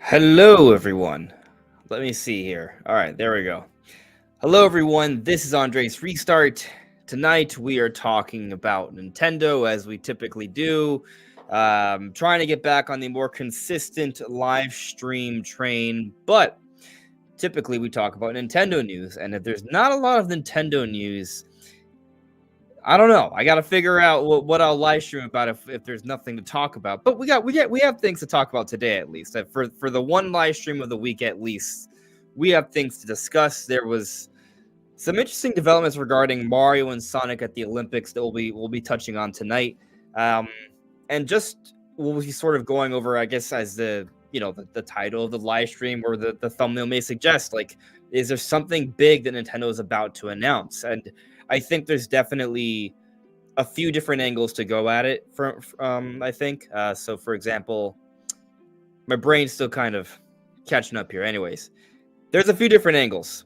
Hello, everyone. Let me see here. All right, there we go. Hello, everyone. This is Andre's Restart. Tonight, we are talking about Nintendo, as we typically do. Trying to get back on the more consistent live stream train, but typically we talk about Nintendo news. And if there's not a lot of Nintendo news, I don't know. I got to figure out what I'll live stream about if there's nothing to talk about. But we have things to talk about today at least. For the one live stream of the week at least, we have things to discuss. There was some interesting developments regarding Mario and Sonic at the Olympics that we'll be touching on tonight. And just we'll be sort of going over, I guess, as the title of the live stream or the thumbnail may suggest, like, is there something big that Nintendo is about to announce? And I think there's definitely a few different angles to go at it from I think. So, for example, my brain's still kind of catching up here. Anyways, there's a few different angles.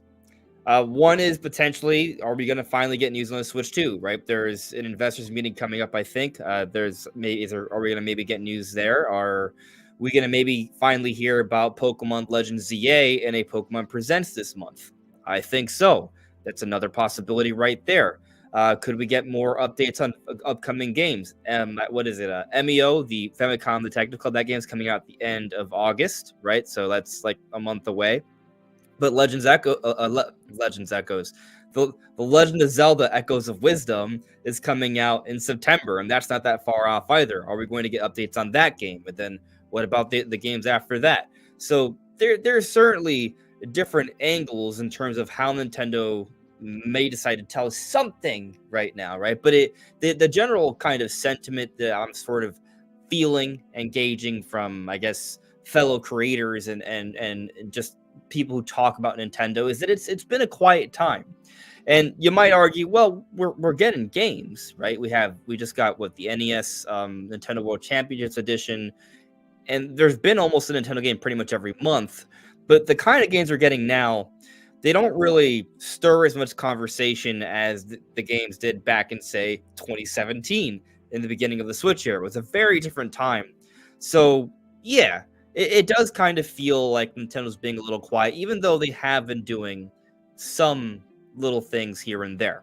One is potentially, are we going to finally get news on the Switch 2, right? There's an investors meeting coming up, I think. Are we going to maybe get news there? Are we going to maybe finally hear about Pokemon Legends ZA in a Pokemon Presents this month? I think so. That's another possibility right there. Could we get more updates on upcoming games? What is it? MEO, the Famicom Detective Club, that game's coming out at the end of August, right? So that's like a month away. But Legends Echoes, the Legend of Zelda Echoes of Wisdom is coming out in September, and that's not that far off either. Are we going to get updates on that game? And then what about the games after that? So there's certainly different angles in terms of how Nintendo may decide to tell us something right now, right? But the general kind of sentiment that I'm sort of feeling, engaging from, I guess, fellow creators and just people who talk about Nintendo is that it's been a quiet time. And you might argue, well, we're getting games, right? We just got the NES Nintendo World Championships edition, and there's been almost a Nintendo game pretty much every month. But the kind of games we're getting now, they don't really stir as much conversation as the games did back in, say, 2017 in the beginning of the Switch era. It was a very different time. So, yeah, it does kind of feel like Nintendo's being a little quiet, even though they have been doing some little things here and there.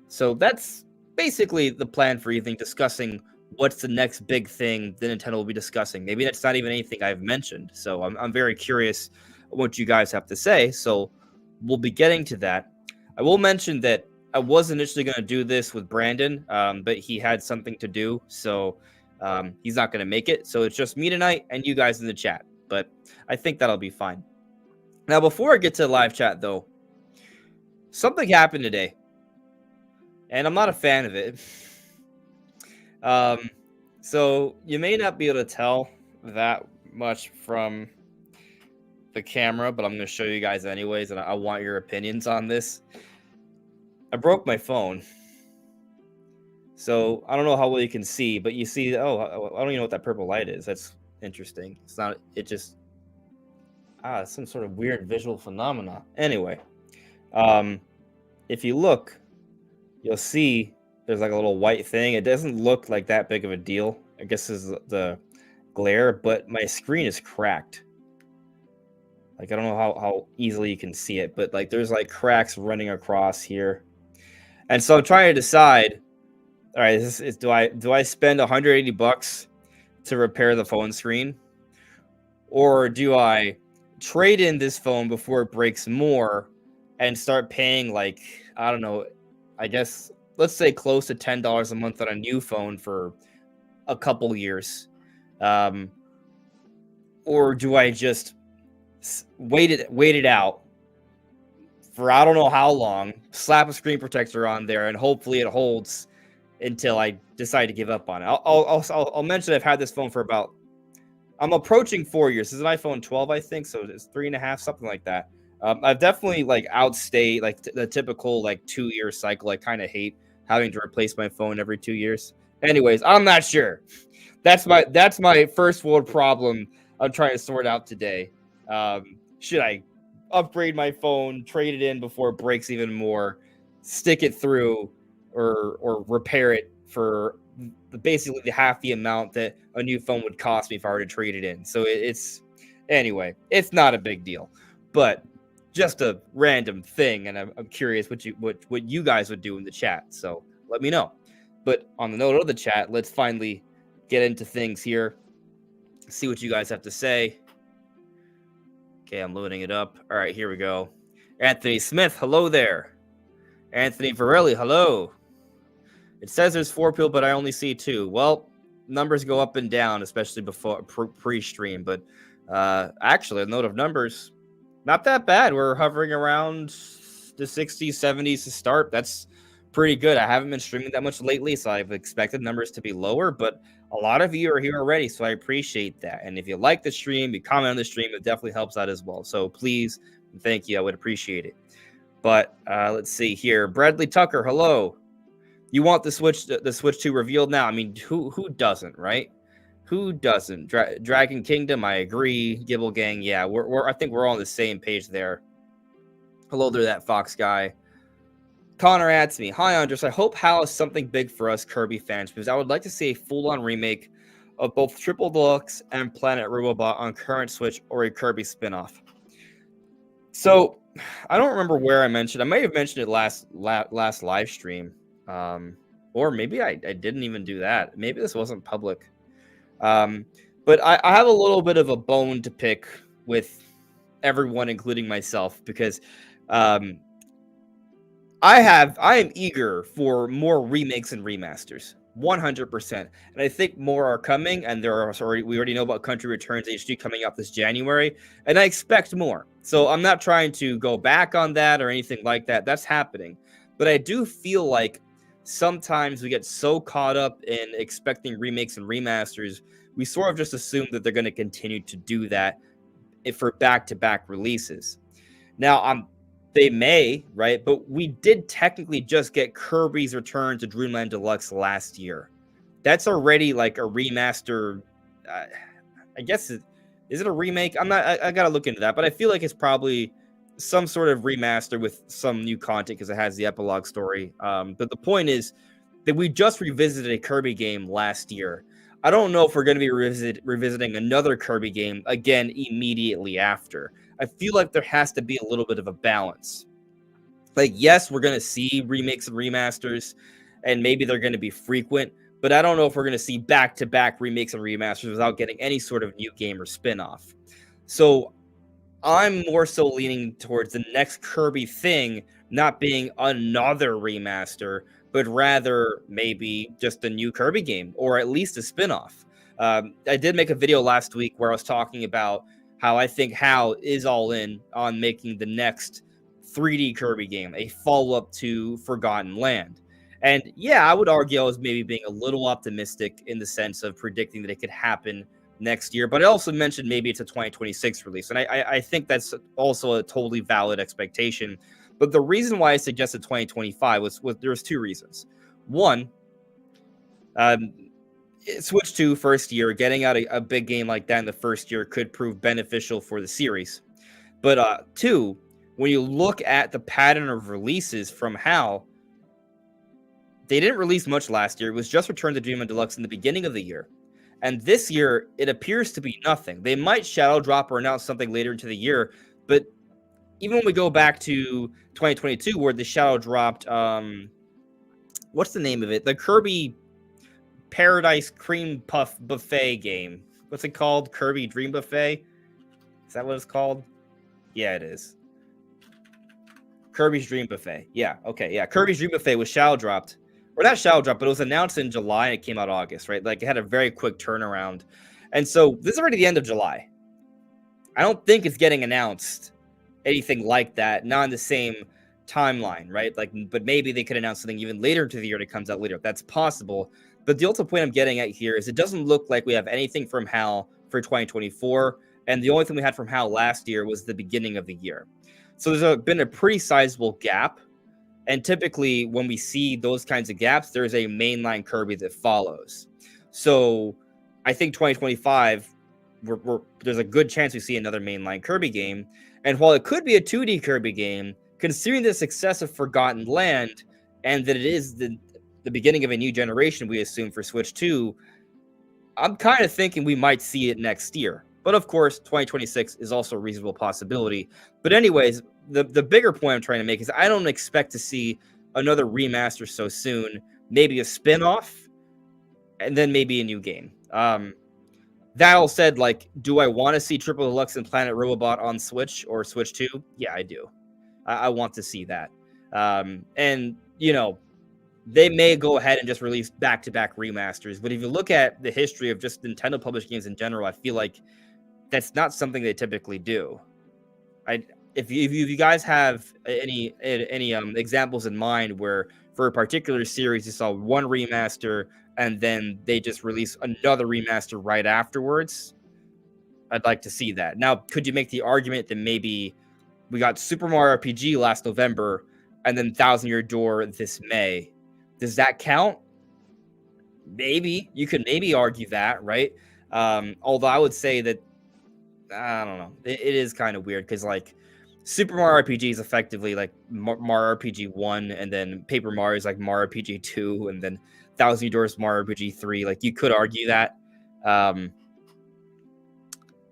So that's basically the plan for evening, discussing what's the next big thing that Nintendo will be discussing. Maybe that's not even anything I've mentioned. So I'm very curious what you guys have to say. So we'll be getting to that. I will mention that I was initially going to do this with Brandon, but he had something to do, so he's not going to make it. So it's just me tonight and you guys in the chat, but I think that'll be fine. Now, before I get to the live chat, though, something happened today, and I'm not a fan of it. So you may not be able to tell that much from the camera, but I'm going to show you guys anyways, and I want your opinions on this. I broke my phone. So I don't know how well you can see, but you see, I don't even know what that purple light is. That's interesting. It's not, it just, it's some sort of weird visual phenomena. Anyway, if you look, you'll see there's like a little white thing. It doesn't look like that big of a deal. I guess this is the glare, but my screen is cracked. Like, I don't know how easily you can see it, but like there's like cracks running across here. And so I'm trying to decide, all right, do I spend $180 to repair the phone screen, or do I trade in this phone before it breaks more and start paying, like, I don't know, I guess let's say close to $10 a month on a new phone for a couple years, or do I just wait it out for I don't know how long, slap a screen protector on there, and hopefully it holds until I decide to give up on it. I'll mention I've had this phone for I'm approaching 4 years. This is an iPhone 12, I think, so it's 3.5, something like that. I've definitely like outstayed like the typical like 2-year cycle. I kind of hate having to replace my phone every 2 years. Anyways, I'm not sure. That's my first world problem I'm trying to sort out today. Should I upgrade my phone, trade it in before it breaks even more, stick it through, or repair it for basically half the amount that a new phone would cost me if I were to trade it in? So it's Anyway, it's not a big deal, but just a random thing, and I'm curious what you guys would do in the chat. So let me know. But on the note of the chat, let's finally get into things here. See what you guys have to say. Okay, I'm loading it up. All right, here we go. Anthony Smith, hello there. Anthony Varelli, hello. It says there's 4 people, but I only see 2. Well, numbers go up and down, especially before pre-stream. But actually, a note of numbers, not that bad. We're hovering around the 60s, 70s to start. That's pretty good. I haven't been streaming that much lately, so I've expected numbers to be lower, but a lot of you are here already, so I appreciate that. And if you like the stream, you comment on the stream, it definitely helps out as well. So please, thank you. I would appreciate it. But let's see here. Bradley Tucker, hello. You want the Switch 2 revealed now? I mean, who doesn't, right? Who doesn't? Dragon Kingdom, I agree. Gibble Gang, yeah. I think we're all on the same page there. Hello there, that Fox guy. Connor adds me. Hi, Andres. I hope HAL is something big for us Kirby fans, because I would like to see a full-on remake of both Triple Deluxe and Planet Robobot on current Switch, or a Kirby spin-off. So, I don't remember where I mentioned. I may have mentioned it last live stream. Or maybe I didn't even do that. Maybe this wasn't public. But I have a little bit of a bone to pick with everyone, including myself, because I am eager for more remakes and remasters, 100%. And I think more are coming, and we already know about Country Returns HD coming out this January, and I expect more. So I'm not trying to go back on that or anything like that. That's happening. But I do feel like sometimes we get so caught up in expecting remakes and remasters, we sort of just assume that they're going to continue to do that for back-to-back releases. Now, they may, right? But we did technically just get Kirby's Return to Dreamland Deluxe last year. That's already like a remaster. I guess is it a remake? I gotta look into that, but I feel like it's probably some sort of remaster with some new content because it has the epilogue story. But the point is that we just revisited a Kirby game last year. I don't know if we're going to be revisiting another Kirby game again immediately after. I feel like there has to be a little bit of a balance. Like, yes, we're going to see remakes and remasters, and maybe they're going to be frequent, but I don't know if we're going to see back-to-back remakes and remasters without getting any sort of new game or spin-off. So I'm more so leaning towards the next Kirby thing not being another remaster, but rather maybe just a new Kirby game, or at least a spin-off. I did make a video last week where I was talking about how I think HAL is all in on making the next 3D Kirby game, a follow-up to Forgotten Land. And yeah, I would argue I was maybe being a little optimistic in the sense of predicting that it could happen next year, but I also mentioned maybe it's a 2026 release, and I think that's also a totally valid expectation. But the reason why I suggested 2025 was there's 2 reasons. One, Switch 2 first year, getting out a big game like that in the first year could prove beneficial for the series. But 2, when you look at the pattern of releases from HAL, they didn't release much last year. It was just Return to Dreamland Deluxe in the beginning of the year. And this year, it appears to be nothing. They might shadow drop or announce something later into the year, but even when we go back to 2022, where the shadow dropped, what's the name of it? The Kirby Paradise Cream Puff Buffet game. What's it called? Kirby Dream Buffet? Is that what it's called? Yeah, it is. Kirby's Dream Buffet. Yeah, okay, yeah. Kirby's Dream Buffet was shadow dropped. Or not shadow drop, but it was announced in July and it came out August, right? Like, it had a very quick turnaround. And so this is already the end of July. I don't think it's getting announced anything like that, not in the same timeline, right? Like, but maybe they could announce something even later into the year that comes out later. That's possible. But the ultimate point I'm getting at here is it doesn't look like we have anything from HAL for 2024. And the only thing we had from HAL last year was the beginning of the year. So there's been a pretty sizable gap. And typically, when we see those kinds of gaps, there's a mainline Kirby that follows. So I think 2025, there's a good chance we see another mainline Kirby game. And while it could be a 2D Kirby game, considering the success of Forgotten Land and that it is the beginning of a new generation, we assume, for Switch 2, I'm kind of thinking we might see it next year. But of course, 2026 is also a reasonable possibility. But anyways, the bigger point I'm trying to make is I don't expect to see another remaster so soon. Maybe a spin-off, and then maybe a new game. That all said, like, do I want to see Triple Deluxe and Planet Robobot on Switch or Switch 2? Yeah, I do. I want to see that. And, you know, they may go ahead and just release back-to-back remasters. But if you look at the history of just Nintendo published games in general, I feel like that's not something they typically do. If you guys have any examples in mind where for a particular series you saw one remaster and then they just release another remaster right afterwards, I'd like to see that. Now, could you make the argument that maybe we got Super Mario RPG last November and then Thousand Year Door this May? Does that count? Maybe. You could maybe argue that, right? Although I would say that, I don't know. It is kind of weird because, like, Super Mario RPG is effectively like Mario RPG 1, and then Paper Mario is like Mario RPG 2, and then Thousand Year Door is Mario RPG 3. Like, you could argue that.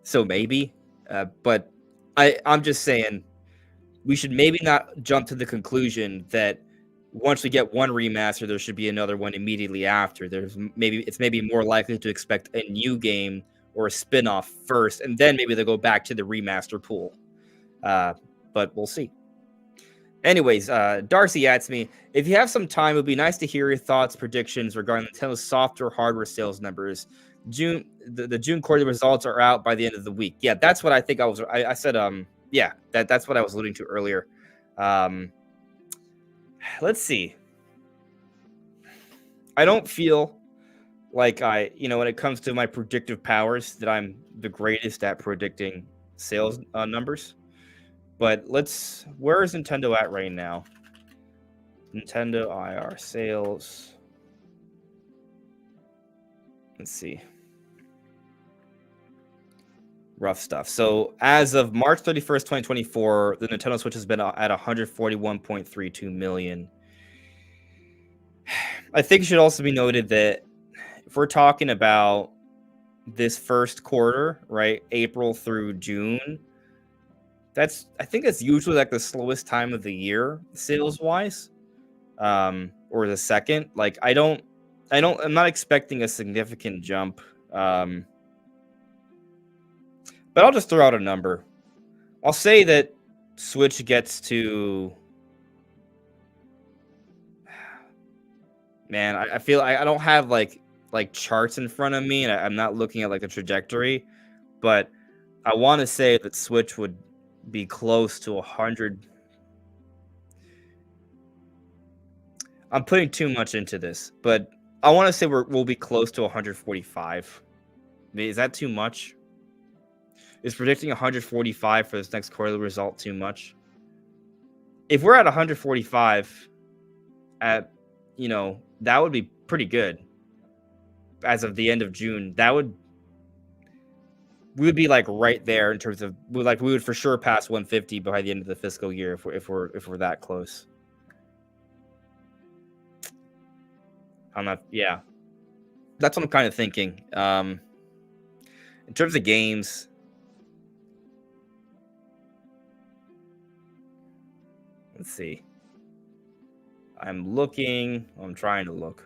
So maybe. But I'm just saying we should maybe not jump to the conclusion that once we get one remaster, there should be another one immediately after. It's maybe more likely to expect a new game or a spin-off first, and then maybe they'll go back to the remaster pool. But we'll see. Anyways, Darcy asks me, if you have some time, it would be nice to hear your thoughts, predictions regarding Nintendo's software hardware sales numbers. The June quarterly results are out by the end of the week. Yeah, that's what I think I said, yeah, that's what I was alluding to earlier. Let's see. I don't feel like when it comes to my predictive powers, that I'm the greatest at predicting sales numbers. But where is Nintendo at right now? Nintendo IR sales. Let's see. Rough stuff. So as of March 31st, 2024, the Nintendo Switch has been at 141.32 million. I think it should also be noted that if we're talking about this first quarter, right, April through June, I think that's usually like the slowest time of the year sales wise, or the second. Like, I'm not expecting a significant jump. But I'll just throw out a number. I'll say that Switch gets to, man, I feel I don't have like charts in front of me, and I'm not looking at like a trajectory, but I want to say that Switch would be close to 100. I'm putting too much into this, but I want to say we'll be close to 145. I mean, is that too much? Is predicting 145 for this next quarterly result too much? If we're at 145 at, that would be pretty good. As of the end of June, we would be like right there in terms of we would for sure pass 150 by the end of the fiscal year if we're that close. I'm not. Yeah, that's what I'm kind of thinking. In terms of games, let's see. I'm trying to look.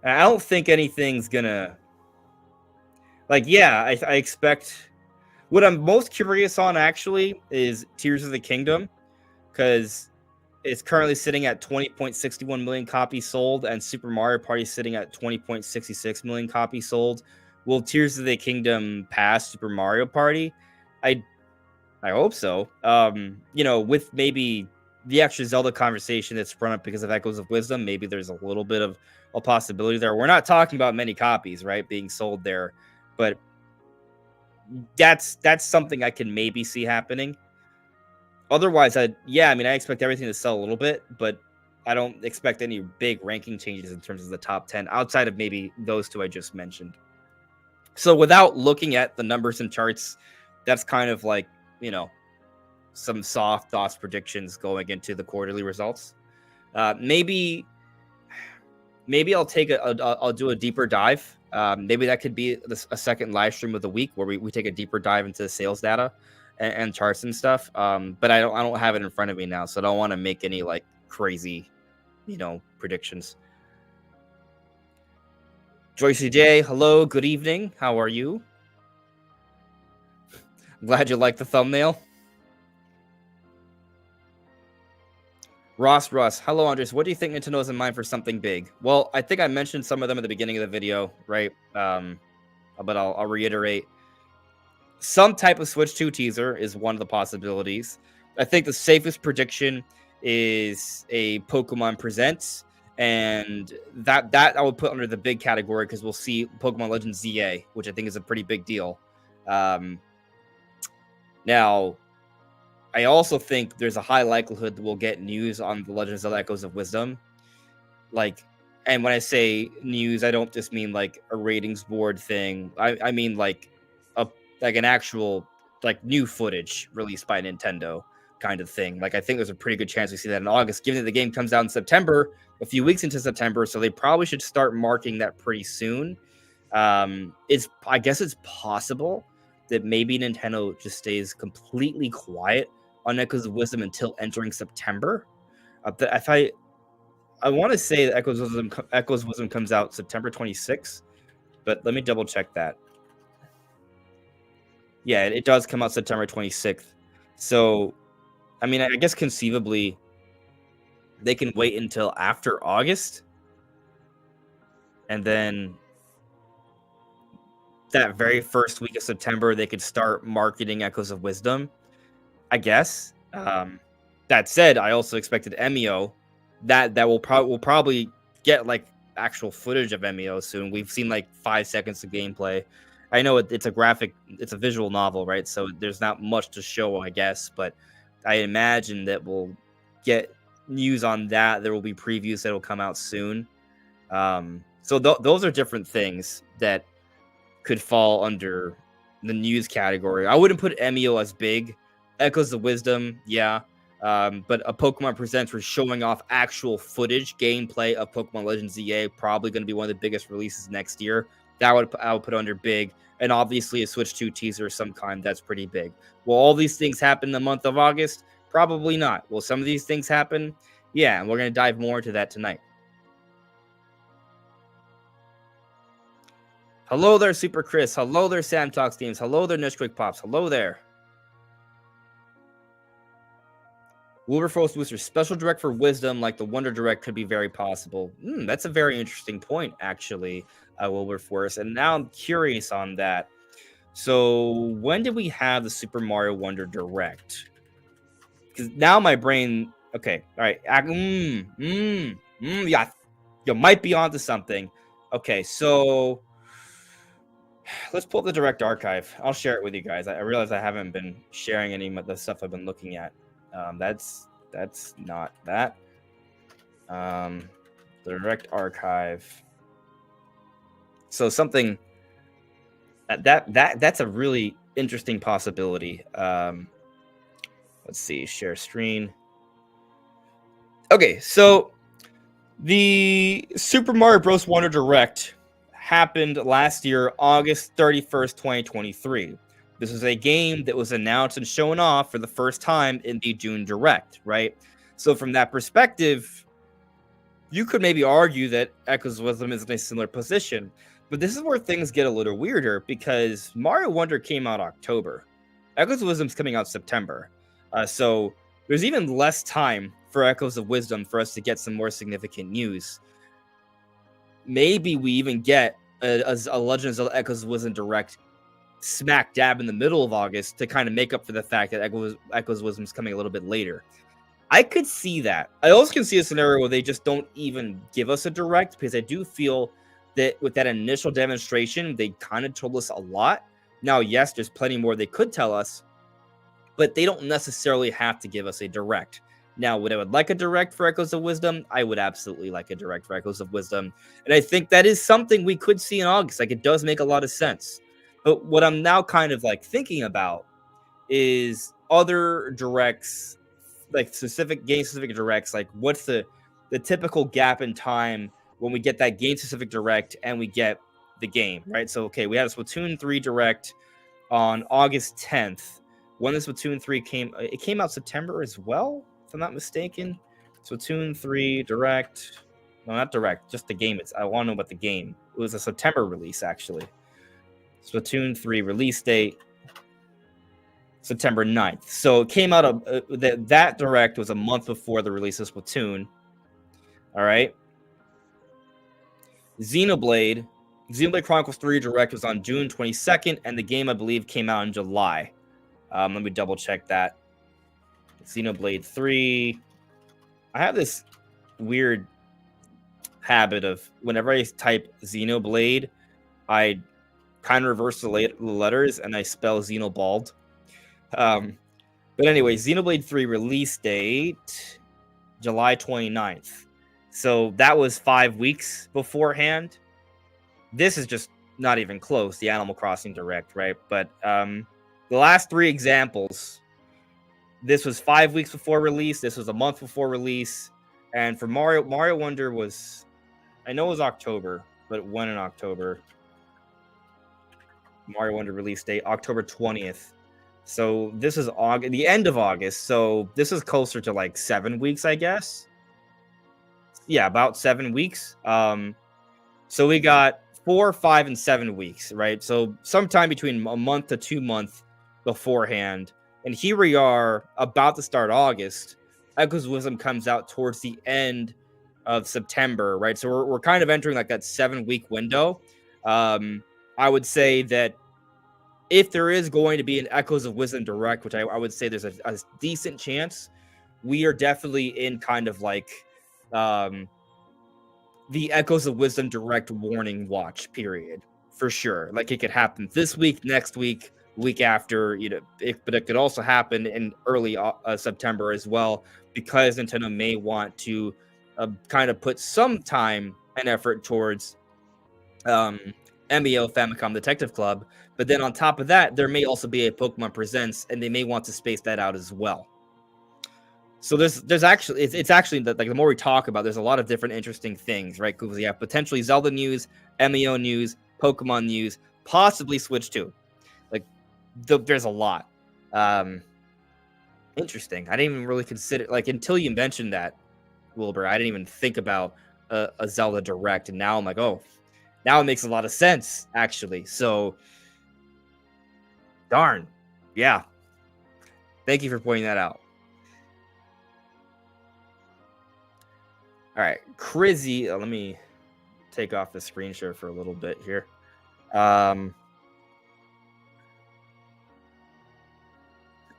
I don't think anything's gonna, like, yeah, I expect. What I'm most curious on actually is Tears of the Kingdom, because it's currently sitting at 20.61 million copies sold, and Super Mario Party is sitting at 20.66 million copies sold. Will Tears of the Kingdom pass Super Mario Party? I hope so. With maybe the extra Zelda conversation that's sprung up because of Echoes of Wisdom, maybe there's a little bit of a possibility there. We're not talking about many copies, right, being sold there, but that's something I can maybe see happening. Otherwise, I expect everything to sell a little bit, but I don't expect any big ranking changes in terms of the top 10 outside of maybe those two I just mentioned. So without looking at the numbers and charts, that's kind of like, some soft thoughts predictions going into the quarterly results. Maybe maybe I'll I'll do a deeper dive. Maybe that could be a second live stream of the week where we take a deeper dive into sales data and charts and stuff. But I don't have it in front of me now, so I don't want to make any like crazy, predictions. Joyce J, hello, good evening. How are you? I'm glad you like the thumbnail. Ross, hello, Andres. What do you think Nintendo has in mind for something big? Well, I think I mentioned some of them at the beginning of the video, right? But I'll reiterate. Some type of Switch 2 teaser is one of the possibilities. I think the safest prediction is a Pokemon Presents, and that I would put under the big category because we'll see Pokemon Legends ZA, which I think is a pretty big deal. Now, I also think there's a high likelihood that we'll get news on the Legend of Zelda Echoes of Wisdom. And when I say news, I don't just mean like a ratings board thing. I mean like an actual like new footage released by Nintendo kind of thing. Like I think there's a pretty good chance we see that in August, given that the game comes out in September, a few weeks into September, so they probably should start marking that pretty soon. I guess it's possible that maybe Nintendo just stays completely quiet on Echoes of Wisdom until entering September. I want to say that Echoes of Wisdom comes out September 26th, but let me double check that. Yeah, it does come out September 26th. So, I mean, I guess conceivably they can wait until after August, and then that very first week of September they could start marketing Echoes of Wisdom, I guess. That said, I also expected Emio that we'll probably get like actual footage of Emio soon. We've seen like 5 seconds of gameplay. I know it's a visual novel, right? So there's not much to show, I guess, but I imagine that we'll get news on that. There will be previews that will come out soon. So those are different things that could fall under the news category. I wouldn't put Emio as big. Echoes of Wisdom, yeah. But a Pokemon Presents for showing off actual footage, gameplay of Pokemon Legends ZA, probably going to be one of the biggest releases next year. I would put under big, and obviously a Switch 2 teaser of some kind, that's pretty big. Will all these things happen in the month of August? Probably not. Will some of these things happen? Yeah, and we're going to dive more into that tonight. Hello there, Super Chris. Hello there, Sam Talks Games. Hello there, Nishquick Pops. Hello there. Wilberforce Booster special direct for Wisdom, like the Wonder Direct, could be very possible. That's a very interesting point, actually, Wilberforce. And now I'm curious on that. So when did we have the Super Mario Wonder Direct? Because now my brain. Okay, all right. Yeah, you might be onto something. Okay, so let's pull up the Direct archive. I'll share it with you guys. I realize I haven't been sharing any of the stuff I've been looking at. That's not that. The Direct archive. So something that's a really interesting possibility. Let's see, share screen. Okay, so the Super Mario Bros. Wonder Direct happened last year, August 31st, 2023. This is a game that was announced and shown off for the first time in the June Direct, right? So from that perspective, you could maybe argue that Echoes of Wisdom is in a similar position. But this is where things get a little weirder because Mario Wonder came out October. Echoes of Wisdom is coming out September. So there's even less time for Echoes of Wisdom for us to get some more significant news. Maybe we even get a Legend of Zelda Echoes of Wisdom Direct smack dab in the middle of August to kind of make up for the fact that Echoes of Wisdom is coming a little bit later. I could see that. I also can see a scenario where they just don't even give us a Direct, because I do feel that with that initial demonstration, they kind of told us a lot. Now, yes, there's plenty more they could tell us, but they don't necessarily have to give us a Direct. Now, would I like a Direct for Echoes of Wisdom? I would absolutely like a Direct for Echoes of Wisdom. And I think that is something we could see in August. Like, it does make a lot of sense. But what I'm now kind of like thinking about is other Directs, like game-specific Directs. Like, what's the typical gap in time when we get that game-specific Direct and we get the game, right? So, okay, we had a Splatoon 3 Direct on August 10th. When the Splatoon 3 it came out September as well, if I'm not mistaken. Splatoon 3 Direct. No, not Direct, just the game. I want to know about the game. It was a September release, actually. Splatoon 3 release date, September 9th. So it came out, that Direct was a month before the release of Splatoon. All right. Xenoblade Chronicles 3 Direct was on June 22nd, and the game, I believe, came out in July. Let me double check that. Xenoblade 3. I have this weird habit of whenever I type Xenoblade, I kind of reverse the letters and I spell Xenobald. But anyway, Xenoblade 3 release date, July 29th. So that was 5 weeks beforehand. This is just not even close, the Animal Crossing Direct, right? But the last 3 examples, this was 5 weeks before release, this was a month before release, and for Mario Wonder was, I know it was October, but when in October? Mario Wonder release date, October 20th. So this is the end of August, so this is closer to like 7 weeks, I guess. Yeah, about 7 weeks. So we got 4, 5, and 7 weeks, right? So sometime between a month to 2 months beforehand. And here we are about to start August. Echoes of Wisdom comes out towards the end of September, right? So we're kind of entering like that 7-week window. I would say that if there is going to be an Echoes of Wisdom Direct, which I would say there's a decent chance, we are definitely in kind of like the Echoes of Wisdom Direct warning watch period, for sure. Like, it could happen this week, next week, week after, but it could also happen in early September as well, because Nintendo may want to kind of put some time and effort towards MEO Famicom Detective Club. But then on top of that, there may also be a Pokemon Presents, and they may want to space that out as well. So there's actually, it's actually, like, the more we talk about, there's a lot of different interesting things, right? Because we have potentially Zelda news, MEO news, Pokemon news, possibly Switch 2. Like, there's a lot. Interesting. I didn't even really consider, like, until you mentioned that, Wilbur, I didn't even think about a Zelda Direct, and now I'm like, oh, now it makes a lot of sense, actually. So, darn. Yeah. Thank you for pointing that out. All right, Crizzy. Let me take off the screen share for a little bit here.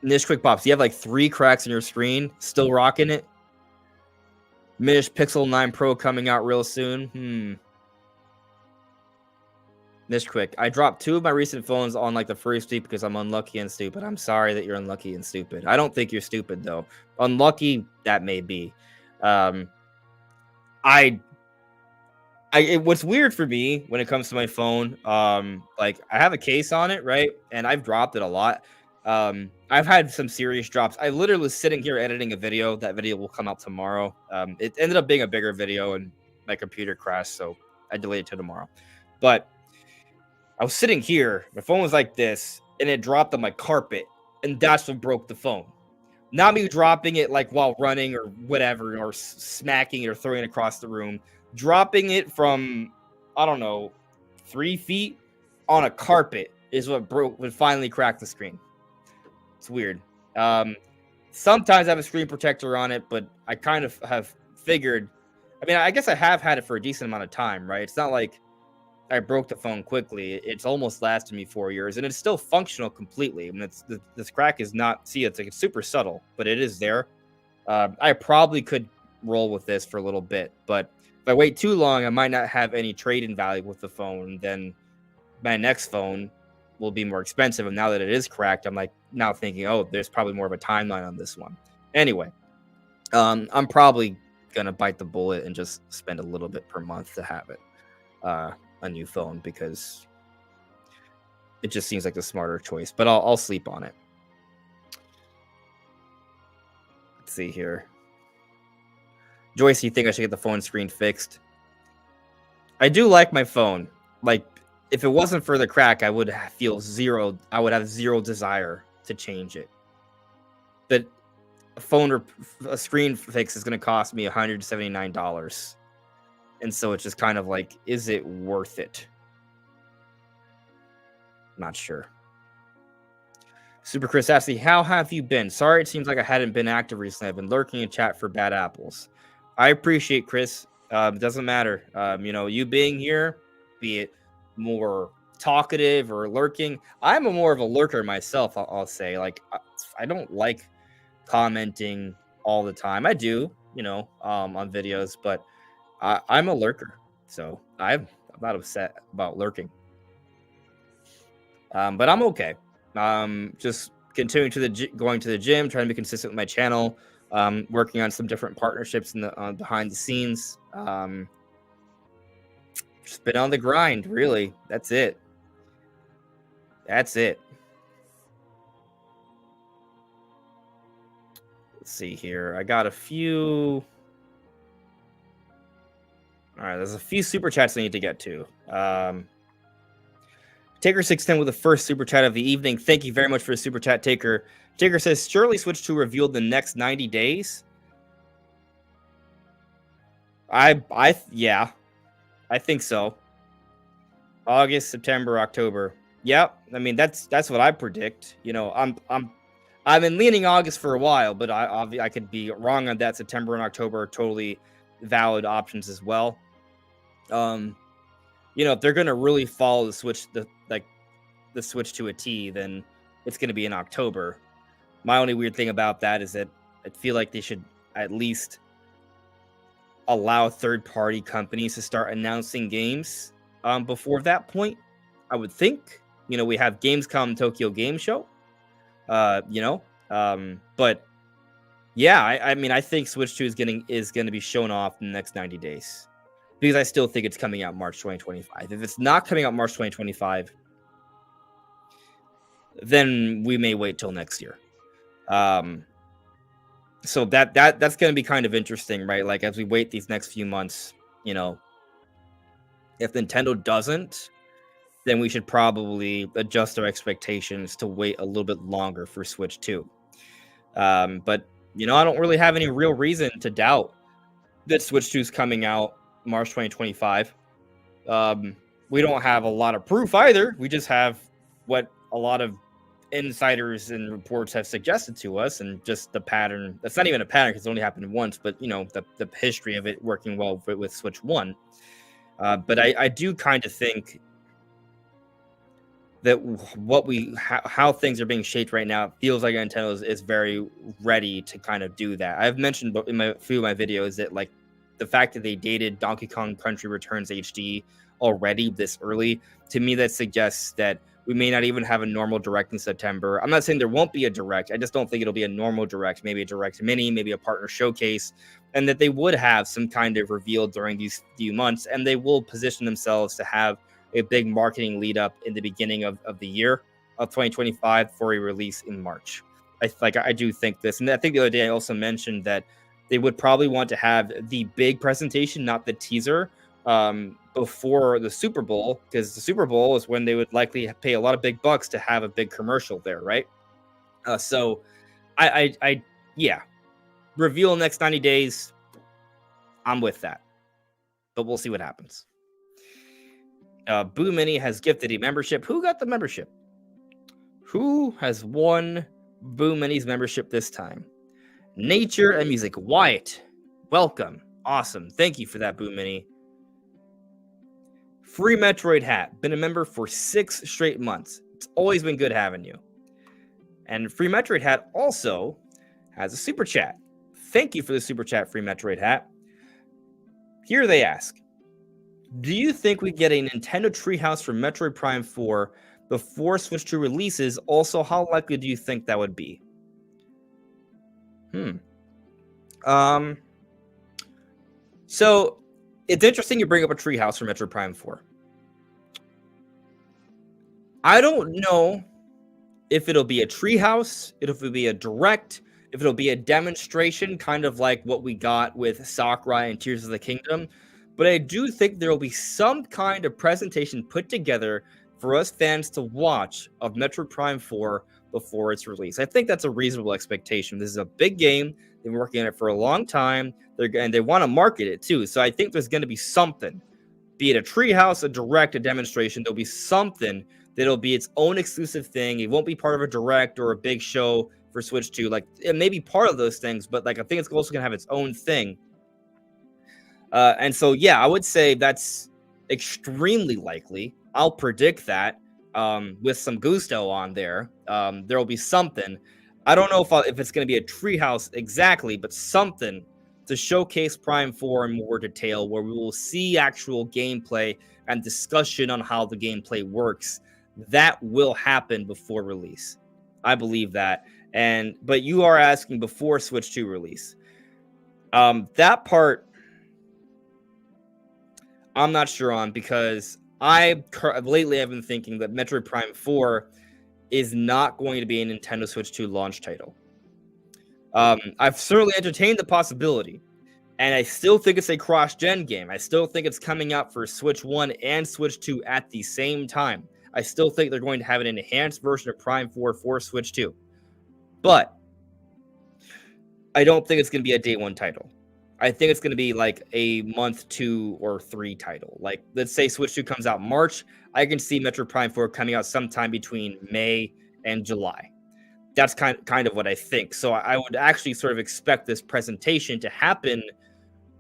Niche Quick Pops, you have like 3 cracks in your screen. Still rocking it? Minish Pixel 9 Pro coming out real soon. Niche Quick, I dropped 2 of my recent phones on like the first week because I'm unlucky and stupid. I'm sorry that you're unlucky and stupid. I don't think you're stupid though. Unlucky, that may be. What's weird for me when it comes to my phone, like, I have a case on it, right? And I've dropped it a lot. I've had some serious drops. I literally was sitting here editing a video. That video will come out tomorrow. It ended up being a bigger video and my computer crashed, so I delayed it to tomorrow. But I was sitting here, my phone was like this, and it dropped on my carpet, and that's what broke the phone. Not me dropping it like while running or whatever, or smacking it or throwing it across the room. Dropping it from, I don't know, 3 feet on a carpet is what finally cracked the screen. It's weird. Sometimes I have a screen protector on it, but I kind of have figured, I mean, I guess I have had it for a decent amount of time, right? It's not like I broke the phone quickly. It's almost lasted me 4 years, and it's still functional completely. I mean, this crack is not, it's like, it's super subtle, but it is there. I probably could roll with this for a little bit, but if I wait too long, I might not have any trade-in value with the phone. Then my next phone will be more expensive, and now that it is cracked, I'm like now thinking, oh, there's probably more of a timeline on this one. Anyway, I'm probably gonna bite the bullet and just spend a little bit per month to have it. A new phone, because it just seems like the smarter choice, but I'll sleep on it. Let's see here. Joyce, you think I should get the phone screen fixed? I do like my phone. Like, if it wasn't for the crack, I would I would have zero desire to change it. But a screen fix is going to cost me $179. And so it's just kind of like, is it worth it? Not sure. Super Chris asks me, how have you been? Sorry, it seems like I hadn't been active recently. I've been lurking in chat for bad apples. I appreciate Chris. It doesn't matter. You being here, be it more talkative or lurking. I'm a more of a lurker myself. I'll say, like, I don't like commenting all the time. I do, on videos, but I'm a lurker, so I'm not upset about lurking. But I'm okay. Just continuing going to the gym, trying to be consistent with my channel, working on some different partnerships in the behind the scenes. Just been on the grind, really. That's it. Let's see here. I got a few. All right, there's a few super chats I need to get to. Taker610 with the first super chat of the evening. Thank you very much for the super chat, Taker. Taker says, surely Switch 2 revealed the next 90 days. Yeah, I think so. August, September, October. Yep. I mean, that's what I predict. I've been leaning August for a while, but I could be wrong on that. September and October are totally valid options as well. If they're gonna really follow the Switch, the Switch to a T, then it's gonna be in October. My only weird thing about that is that I feel like they should at least allow third-party companies to start announcing games before that point. I would think. We have Gamescom Tokyo Game Show. But yeah, I think Switch 2 is gonna be shown off in the next 90 days. Because I still think it's coming out March 2025. If it's not coming out March 2025, then we may wait till next year. So that's going to be kind of interesting, right? Like, as we wait these next few months, if Nintendo doesn't, then we should probably adjust our expectations to wait a little bit longer for Switch 2. But I don't really have any real reason to doubt that Switch 2 is coming out March 2025. We don't have a lot of proof either. We just have what a lot of insiders and reports have suggested to us, and just the pattern. That's not even a pattern because it's only happened once, but the history of it working well with Switch 1. But I do kind of think that how things are being shaped right now, it feels like Nintendo is very ready to kind of do that. I've mentioned in a few of my videos that, like, the fact that they dated Donkey Kong Country Returns HD already this early, to me, that suggests that we may not even have a normal Direct in September. I'm not saying there won't be a Direct. I just don't think it'll be a normal Direct, maybe a Direct Mini, maybe a partner showcase, and that they would have some kind of reveal during these few months, and they will position themselves to have a big marketing lead up in the beginning of the year of 2025 for a release in March. I do think this. And I think the other day I also mentioned that they would probably want to have the big presentation, not the teaser, before the Super Bowl, because the Super Bowl is when they would likely pay a lot of big bucks to have a big commercial there, right? So yeah, reveal next 90 days. I'm with that, but we'll see what happens. Boo Mini has gifted a membership. Who got the membership? Who has won Boo Mini's membership this time? Nature and Music. Wyatt, welcome. Awesome. Thank you for that, Boo Mini. Free Metroid hat. Been a member for 6 straight months. It's always been good having you. And Free Metroid hat also has a super chat. Thank you for the super chat, Free Metroid hat. Here they ask, do you think we get a Nintendo Treehouse for Metroid Prime 4 before Switch 2 releases? Also, how likely do you think that would be? So it's interesting you bring up a Treehouse for Metroid Prime 4. I don't know if it'll be a Treehouse, if it'll be a Direct, if it'll be a demonstration, kind of like what we got with Sakurai and Tears of the Kingdom. but I do think there will be some kind of presentation put together for us fans to watch of Metroid Prime 4 before its release. I think that's a reasonable expectation. This is a big game. They've been working on it for a long time. And they want to market it too. So I think there's going to be something, be it a treehouse, a direct, a demonstration. There'll be something that'll be its own exclusive thing. It won't be part of a direct or a big show for Switch 2. Like, it may be part of those things, but like I think it's also going to have its own thing. And so, yeah, I would say that's extremely likely. I'll predict that with some gusto on there. There will be something. I don't know if it's going to be a treehouse exactly, but something to showcase Prime 4 in more detail, where we will see actual gameplay and discussion on how the gameplay works. That will happen before release. I believe that. But you are asking before Switch 2 release. That part, I'm not sure on, because lately I've been thinking that Metroid Prime 4 is not going to be a Nintendo Switch 2 launch title. I've certainly entertained the possibility, and I still think it's a cross-gen game. I still think it's coming out for Switch 1 and Switch 2 at the same time. I still think they're going to have an enhanced version of Prime 4 for Switch 2. But I don't think it's going to be a day one title. I think it's going to be like a month 2 or 3 title. Like, let's say Switch 2 comes out March. I can see Metroid Prime 4 coming out sometime between May and July. That's kind of what I think. So I would actually sort of expect this presentation to happen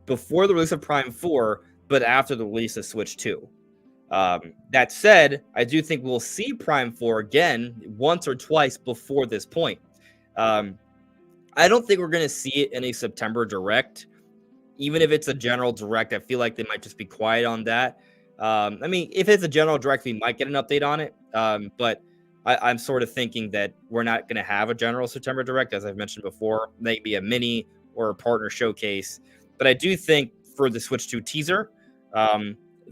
before the release of Prime 4, but after the release of Switch 2. That said, I do think we'll see Prime 4 again once or twice before this point. I don't think we're going to see it in a September Direct. Even if it's a general Direct, I feel like they might just be quiet on that. I mean, if it's a general Direct, we might get an update on it. But I'm sort of thinking that we're not going to have a general September Direct, as I've mentioned before. Maybe a mini or a partner showcase. But I do think for the Switch 2 teaser,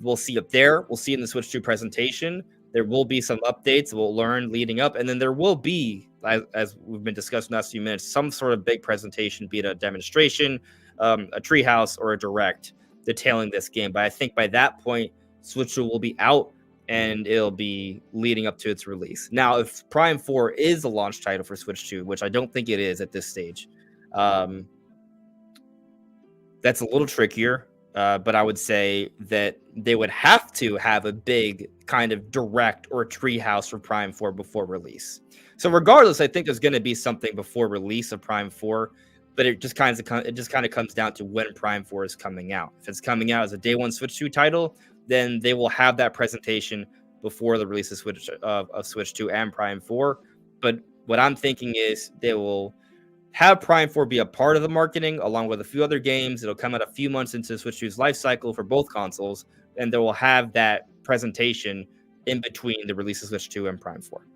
we'll see it there. We'll see it in the Switch 2 presentation. There will be some updates we'll learn leading up. And then there will be, as we've been discussing in the last few minutes, some sort of big presentation, be it a demonstration, a treehouse, or a direct detailing this game. But I think by that point, Switch 2 will be out and it'll be leading up to its release. Now, if Prime 4 is a launch title for Switch 2, which I don't think it is at this stage, that's a little trickier. But I would say that they would have to have a big kind of direct or treehouse for Prime 4 before release. So regardless, I think there's going to be something before release of Prime 4, but it just kind of comes down to when Prime 4 is coming out. If it's coming out as a day one Switch 2 title, then they will have that presentation before the release of Switch 2 and Prime 4. But what I'm thinking is they will have Prime 4 be a part of the marketing along with a few other games. It'll come out a few months into Switch 2's life cycle for both consoles, and they will have that presentation in between the release of Switch 2 and Prime 4.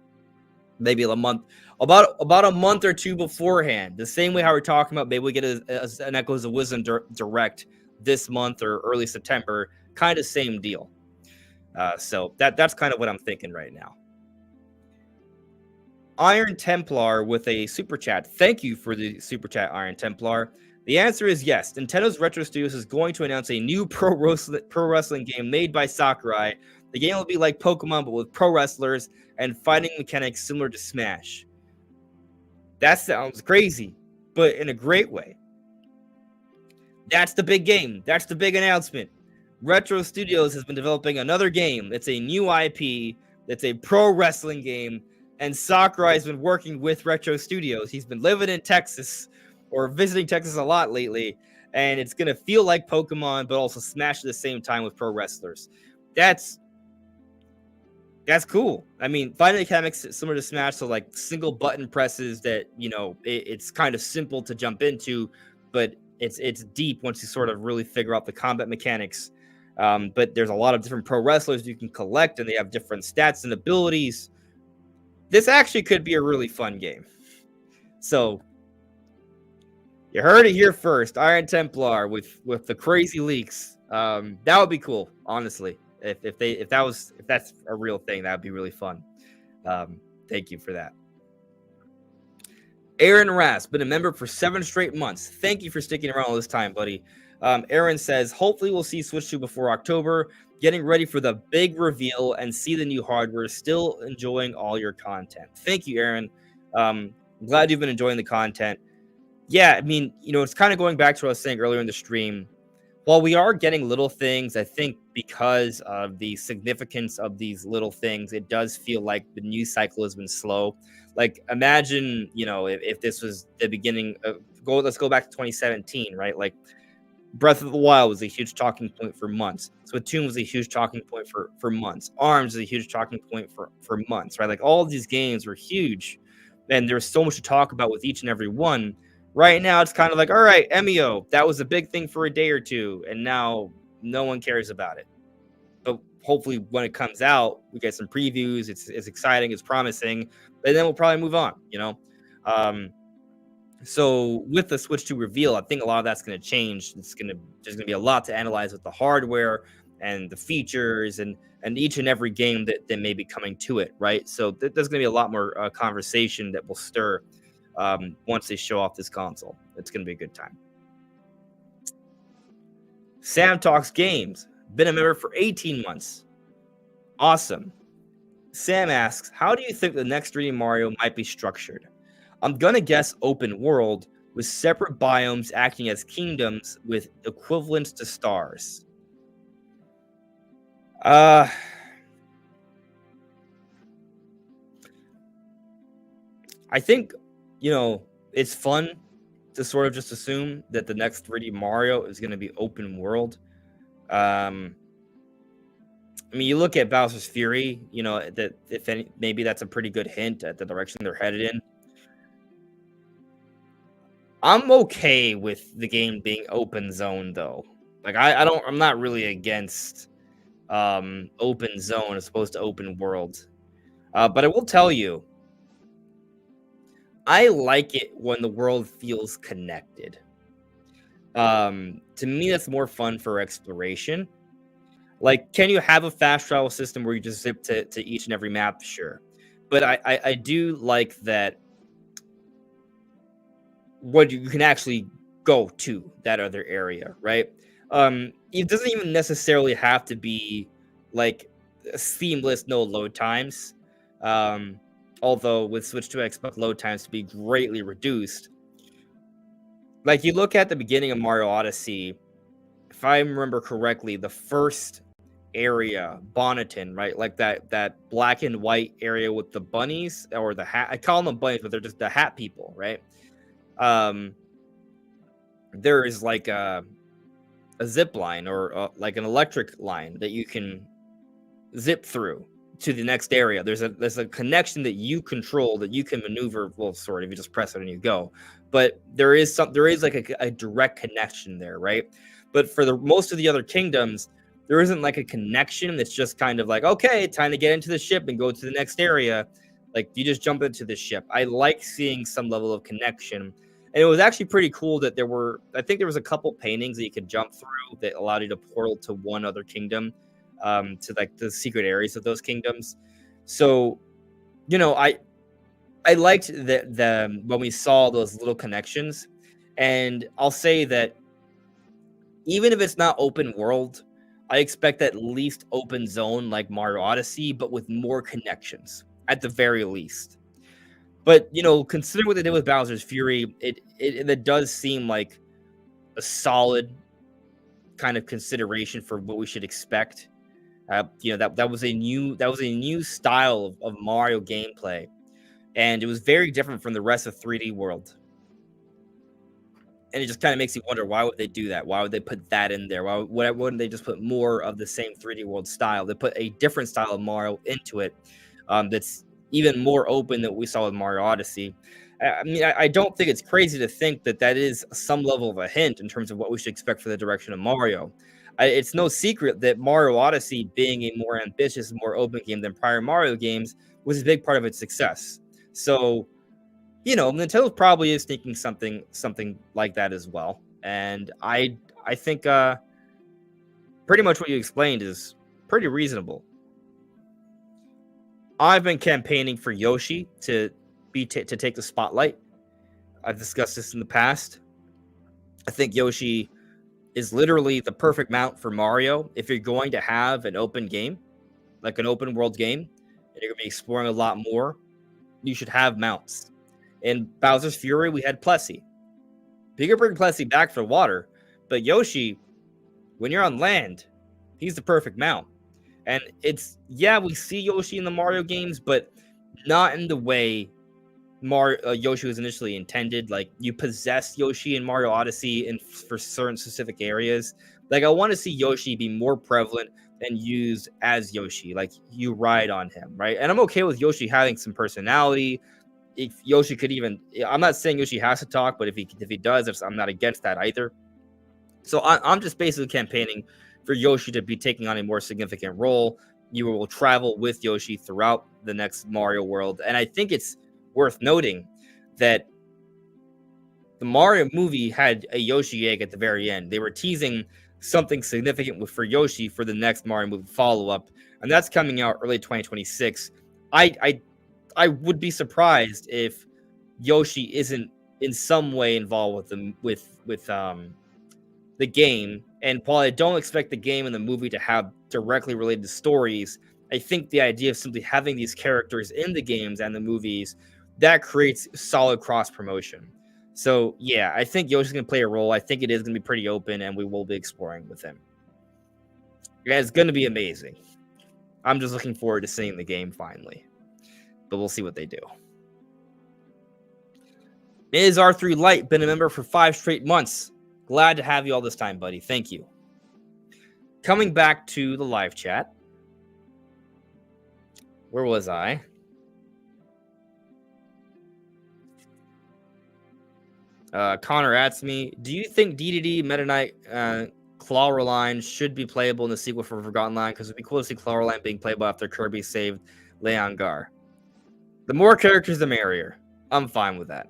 Maybe a month, about a month or two beforehand. The same way how we're talking about maybe we get an Echoes of Wisdom Direct this month or early September, kind of same deal. So that's kind of what I'm thinking right now. Iron Templar with a super chat. Thank you for the super chat, Iron Templar. The answer is yes. Nintendo's Retro Studios is going to announce a new pro wrestling game made by Sakurai. The game will be like Pokemon, but with pro wrestlers and fighting mechanics similar to Smash. That sounds crazy, but in a great way. That's the big game. That's the big announcement. Retro Studios has been developing another game. It's a new IP. It's a pro wrestling game. And Sakurai has been working with Retro Studios. He's been living in Texas or visiting Texas a lot lately. And it's going to feel like Pokemon, but also Smash at the same time with pro wrestlers. That's cool. I mean, fighting mechanics similar to Smash, so like single button presses that, you know, it's kind of simple to jump into, but it's deep once you sort of really figure out the combat mechanics. But there's a lot of different pro wrestlers you can collect, and they have different stats and abilities. This actually could be a really fun game. So you heard it here first, Iron Templar with the crazy leaks. That would be cool, honestly. If that's a real thing, that would be really fun. Thank you for that. Aaron Rass, been a member for 7 straight months. Thank you for sticking around all this time, buddy. Aaron says, hopefully we'll see Switch 2 before October. Getting ready for the big reveal and see the new hardware. Still enjoying all your content. Thank you, Aaron. Glad you've been enjoying the content. Yeah, I mean, it's kind of going back to what I was saying earlier in the stream. While we are getting little things, I think because of the significance of these little things, it does feel like the news cycle has been slow. Like, imagine, if this was the beginning of let's go back to 2017, right? Like, Breath of the Wild was a huge talking point for months. Splatoon was a huge talking point for months. ARMS is a huge talking point for months, right? Like, all of these games were huge, and there's so much to talk about with each and every one. Right now, it's kind of like, all right, Emio, that was a big thing for a day or two, and now no one cares about it. But hopefully, when it comes out, we get some previews. It's exciting, it's promising, and then we'll probably move on. So with the Switch 2 reveal, I think a lot of that's going to change. There's going to be a lot to analyze with the hardware and the features and each and every game that may be coming to it, right? So there's going to be a lot more conversation that will stir once they show off this console. It's going to be a good time. Sam Talks Games. Been a member for 18 months. Awesome. Sam asks, how do you think the next 3D Mario might be structured? I'm going to guess open world with separate biomes acting as kingdoms with equivalents to stars. I think, it's fun to sort of just assume that the next 3D Mario is going to be open world. I mean, you look at Bowser's Fury, that maybe that's a pretty good hint at the direction they're headed in. I'm okay with the game being open zone though. Like I'm not really against open zone as opposed to open world. But I will tell you, I like it when the world feels connected. To me, that's more fun for exploration. Like, can you have a fast travel system where you just zip to each and every map? Sure. But I do like that what you can actually go to that other area, right? It doesn't even necessarily have to be like seamless, no load times. Although with Switch 2, I expect load times to be greatly reduced. Like, you look at the beginning of Mario Odyssey, if I remember correctly, the first area, Bonneton, right? Like that black and white area with the bunnies or the hat. I call them bunnies, but they're just the hat people, right? There is like a zip line or like an electric line that you can zip through to the next area. There's a connection that you control that you can maneuver. Well, sort of, you just press it and you go. But there is like a direct connection there, right? But for the most of the other kingdoms, there isn't like a connection. It's just kind of like, okay, time to get into the ship and go to the next area. Like, you just jump into the ship. I like seeing some level of connection. And it was actually pretty cool that I think there was a couple paintings that you could jump through that allowed you to portal to one other kingdom, to like the secret areas of those kingdoms. So, I liked that when we saw those little connections. And I'll say that even if it's not open world, I expect at least open zone like Mario Odyssey, but with more connections at the very least. But, considering what they did with Bowser's Fury, it does seem like a solid kind of consideration for what we should expect. That was a new style of Mario gameplay, and it was very different from the rest of 3D World. And it just kind of makes you wonder, why would they do that? Why would they put that in there? Why wouldn't they just put more of the same 3D World style? They put a different style of Mario into it, that's even more open than we saw with Mario Odyssey. I mean, I don't think it's crazy to think that is some level of a hint in terms of what we should expect for the direction of Mario. It's no secret that Mario Odyssey, being a more ambitious, more open game than prior Mario games, was a big part of its success. So, Nintendo probably is thinking something like that as well. And I think pretty much what you explained is pretty reasonable. I've been campaigning for Yoshi to take the spotlight. I've discussed this in the past. I think Yoshi is literally the perfect mount for Mario. If you're going to have an open game, like an open world game, and you're going to be exploring a lot more, you should have mounts. In Bowser's Fury, we had Plessy. You can bring Plessy back for water, but Yoshi, when you're on land, he's the perfect mount. And it's, yeah, we see Yoshi in the Mario games, but not in the way Yoshi was initially intended. Like, you possess Yoshi in Mario Odyssey and for certain specific areas. Like, I want to see Yoshi be more prevalent and used as Yoshi. Like, you ride on him, right? And I'm okay with Yoshi having some personality. If Yoshi could even, I'm not saying Yoshi has to talk, but if he does, I'm not against that either. So I'm just basically campaigning for Yoshi to be taking on a more significant role. You will travel with Yoshi throughout the next Mario world. And I think it's worth noting that the Mario movie had a Yoshi egg at the very end. They were teasing something significant for Yoshi for the next Mario movie follow-up, and that's coming out early 2026. I would be surprised if Yoshi isn't in some way involved with the game. And while I don't expect the game and the movie to have directly related stories, I think the idea of simply having these characters in the games and the movies, that creates solid cross promotion. So yeah, I think Yoshi's gonna play a role. I think it is gonna be pretty open, and we will be exploring with him. Yeah, it's gonna be amazing. I'm just looking forward to seeing the game finally, but we'll see what they do. Is R3 Light been a member for 5 straight months? Glad to have you all this time, buddy. Thank you. Coming back to the live chat. Where was I? Connor asks me, do you think DDD, Meta Knight, Clawroline should be playable in the sequel for Forgotten Land? Because it'd be cool to see Clawroline being playable after Kirby saved Leongar. The more characters, the merrier. I'm fine with that.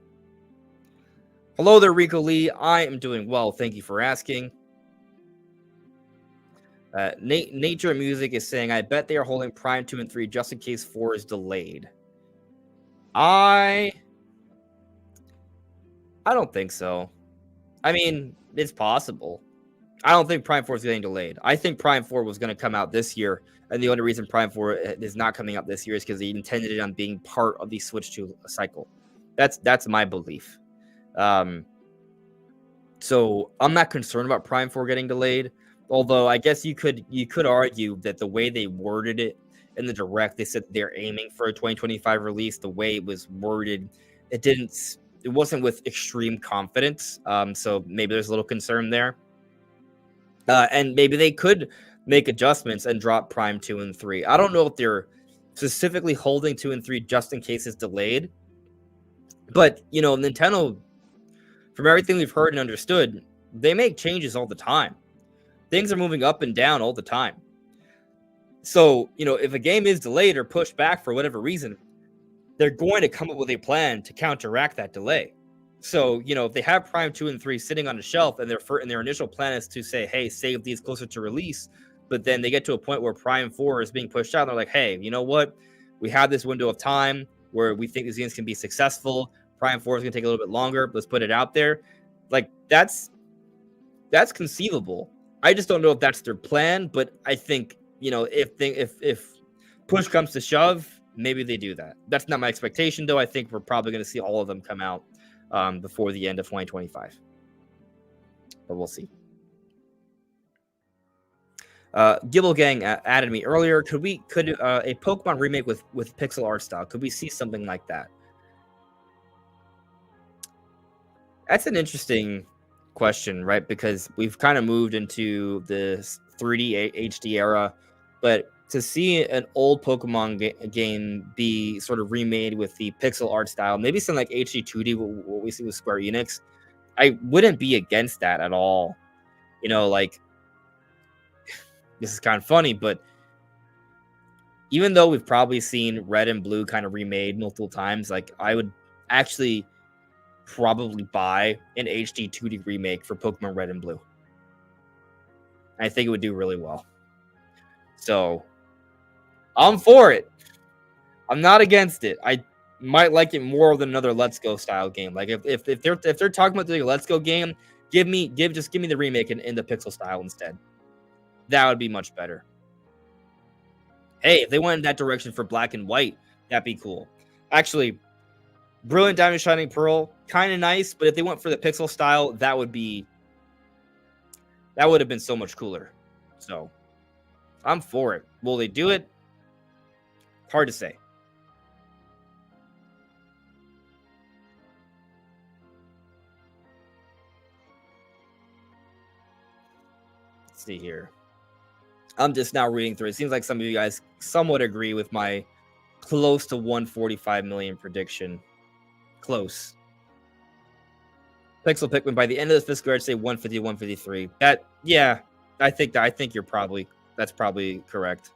Hello there, Rico Lee. I am doing well. Thank you for asking. Nature Music is saying, I bet they are holding Prime 2 and 3 just in case 4 is delayed. I don't think so. I mean, it's possible. I don't think Prime 4 is getting delayed. I think Prime 4 was going to come out this year, and the only reason Prime 4 is not coming out this year is because they intended it on being part of the Switch 2 cycle. That's my belief. So I'm not concerned about Prime 4 getting delayed. Although I guess you could argue that the way they worded it in the Direct, they said they're aiming for a 2025 release. The way it was worded, it wasn't with extreme confidence. So maybe there's a little concern there. And maybe they could make adjustments and drop Prime 2 and 3. I don't know if they're specifically holding 2 and 3 just in case it's delayed. But, you know, Nintendo, from everything we've heard and understood, they make changes all the time. Things are moving up and down all the time. So, you know, if a game is delayed or pushed back for whatever reason, they're going to come up with a plan to counteract that delay. So, you know, if they have Prime 2 and 3 sitting on the shelf and their initial plan is to say, hey, save these closer to release, but then they get to a point where Prime 4 is being pushed out, and they're like, hey, you know what? We have this window of time where we think these games can be successful. Prime 4 is going to take a little bit longer. Let's put it out there. Like, that's conceivable. I just don't know if that's their plan, but I think, you know, if push comes to shove, maybe they do that. That's not my expectation, though. I think we're probably going to see all of them come out before the end of 2025. But we'll see. Gibble Gang added me earlier. Could a Pokemon remake with pixel art style? Could we see something like that? That's an interesting question, right? Because we've kind of moved into this 3D HD era, but to see an old Pokemon game be sort of remade with the pixel art style, maybe something like HD 2D, what we see with Square Enix, I wouldn't be against that at all. You know, like, this is kind of funny, but even though we've probably seen Red and Blue kind of remade multiple times, like, I would actually probably buy an HD 2D remake for Pokemon Red and Blue. I think it would do really well. So I'm for it. I'm not against it. I might like it more than another Let's Go style game. Like, if they're talking about doing a Let's Go game, Just give me the remake in the pixel style instead. That would be much better. Hey, if they went in that direction for black and white, that'd be cool. Actually, Brilliant Diamond Shining Pearl, kind of nice, but if they went for the pixel style, that would have been so much cooler. So I'm for it. Will they do it? Hard to say. Let's see here. I'm just now reading through. It seems like some of you guys somewhat agree with my close to 145 million prediction. Close. Pixel Pikmin by the end of this fiscal year, I'd say 150, 153. I think that's probably correct.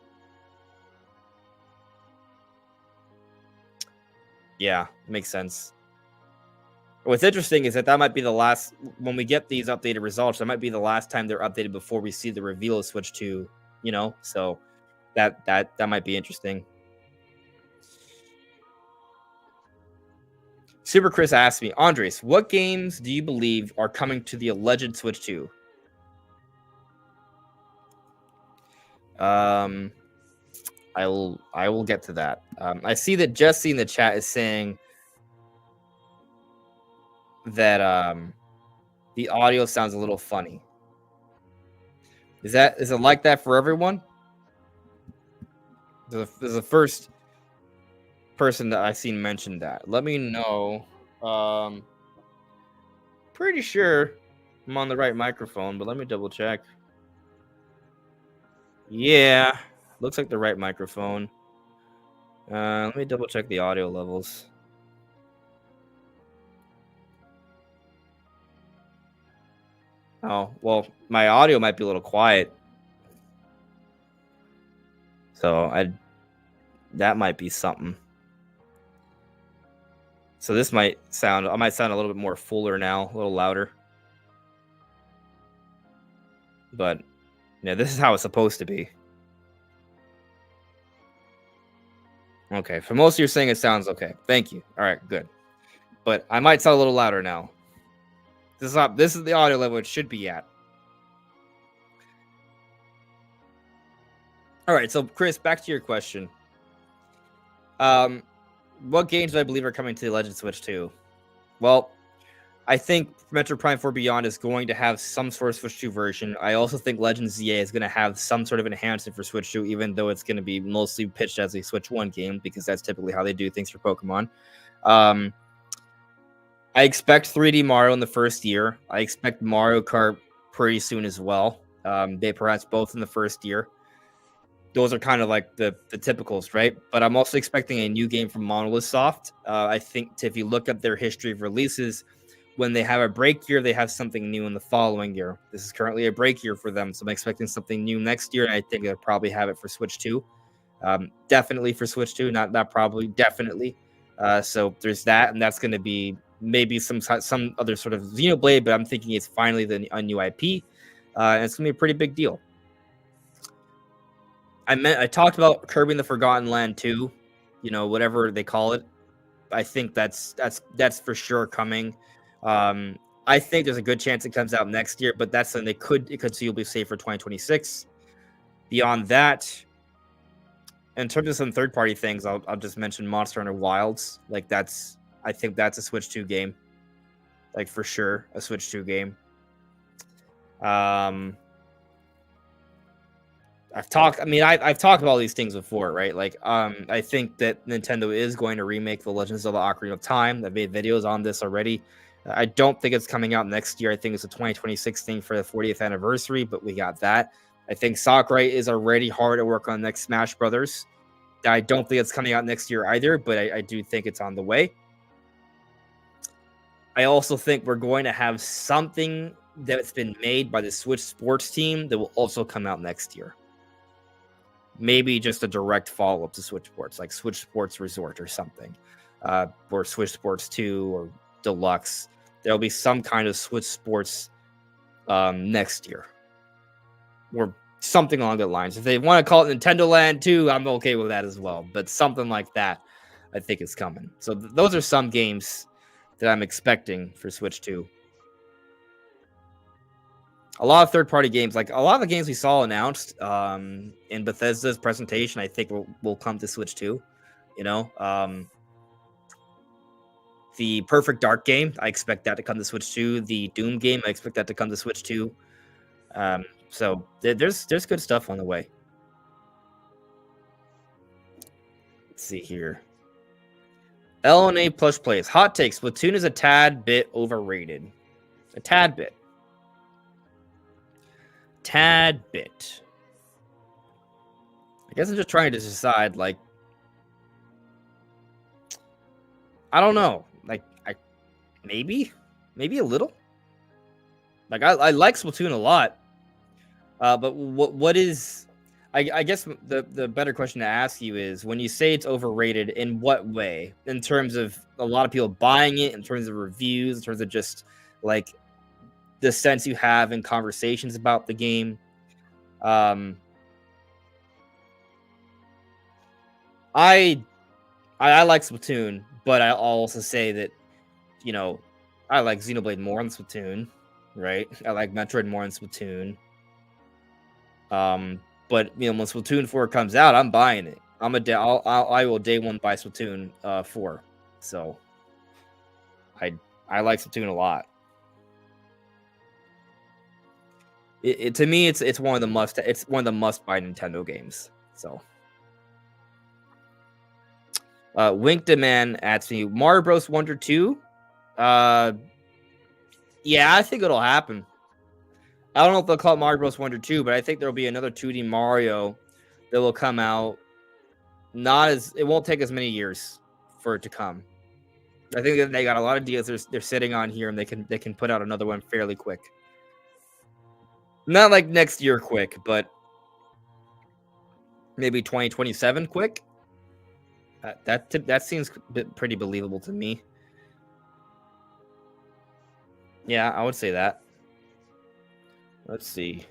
Yeah, makes sense. What's interesting is that might be the last, when we get these updated results, that might be the last time they're updated before we see the reveal of Switch 2, so that might be interesting. Super Chris asked me, Andres, what games do you believe are coming to the alleged Switch 2? I will get to that. I see that Jesse in the chat is saying that the audio sounds a little funny. Is it like that for everyone? There's the first person that I've seen mention that. Let me know. Pretty sure I'm on the right microphone, but let me double check. Yeah, looks like the right microphone. Let me double check the audio levels. Oh, well, my audio might be a little quiet. So that might be something. So I might sound a little bit more fuller now, a little louder. But yeah, this is how it's supposed to be. Okay, for most of you saying it sounds okay. Thank you. All right, good. But I might sound a little louder now. This is the audio level it should be at. All right, so Chris, back to your question. What games do I believe are coming to the Legend Switch 2? Well, I think Metroid Prime 4 Beyond is going to have some sort of Switch 2 version. I also think Legends ZA is going to have some sort of enhancement for Switch 2, even though it's going to be mostly pitched as a Switch 1 game, because that's typically how they do things for Pokemon. I expect 3D Mario in the first year. I expect Mario Kart pretty soon as well. They perhaps both in the first year. Those are kind of like the typicals, right? But I'm also expecting a new game from Monolith Soft. I think if you look at their history of releases, when they have a break year, they have something new in the following year. This is currently a break year for them, so I'm expecting something new next year, and I think they'll probably have it for Switch 2. Definitely for Switch 2, not probably, definitely. So there's that, and that's going to be maybe some other sort of Xenoblade, but I'm thinking it's finally a new IP, and it's going to be a pretty big deal. I talked about Kirby in the Forgotten Land 2, whatever they call it. I think that's for sure coming. I think there's a good chance it comes out next year, but that's something it could conceivably say for 2026. Beyond that, in terms of some third-party things, I'll just mention Monster Hunter Wilds. I think that's a Switch 2 game, like for sure a Switch 2 game. I've talked about all these things before, right? I think that Nintendo is going to remake The Legend of Zelda Ocarina of Time. I've made videos on this already. I don't think it's coming out next year. I think it's a 2026 thing for the 40th anniversary, but we got that. I think Sakurai is already hard at work on the next Smash Brothers. I don't think it's coming out next year either, but I do think it's on the way. I also think we're going to have something that's been made by the Switch Sports team that will also come out next year. Maybe just a direct follow-up to Switch Sports, like Switch Sports Resort or something, or Switch Sports 2 or Deluxe. There'll be some kind of Switch Sports next year, or something along that lines. If they want to call it Nintendo Land 2, I'm okay with that as well. But something like that, I think is coming. So those are some games that I'm expecting for Switch 2. a lot of third-party games, like a lot of the games we saw announced in Bethesda's presentation, I think will come to Switch too. You know, the Perfect Dark game, I expect that to come to Switch too. The Doom game, I expect that to come to Switch too. So there's good stuff on the way. Let's see here. LNA Plush plays. Hot takes. Splatoon is a tad bit overrated. A tad bit. Tad bit. I guess I'm just trying to decide, like, I don't know. Like, maybe a little. Like, I like Splatoon a lot. But what is... I guess the better question to ask you is, when you say it's overrated, in what way? In terms of a lot of people buying it, in terms of reviews, in terms of just like the sense you have in conversations about the game. I like Splatoon, but I'll also say that, you know, I like Xenoblade more than Splatoon, right? I like Metroid more than Splatoon. But you know, when Splatoon 4 comes out, I'm buying it. I will day one buy Splatoon 4. So I like Splatoon a lot. To me, it's one of the must buy Nintendo games. So Wink Demand asks me, Mario Bros. Wonder 2? Yeah, I think it'll happen. I don't know if they'll call it Mario Bros. Wonder 2, but I think there'll be another 2D Mario that will come out. It won't take as many years for it to come. I think that they got a lot of deals they're sitting on here, and they can put out another one fairly quick. Not like next year quick, but maybe 2027 quick. That seems pretty believable to me. Yeah, I would say that. Let's see.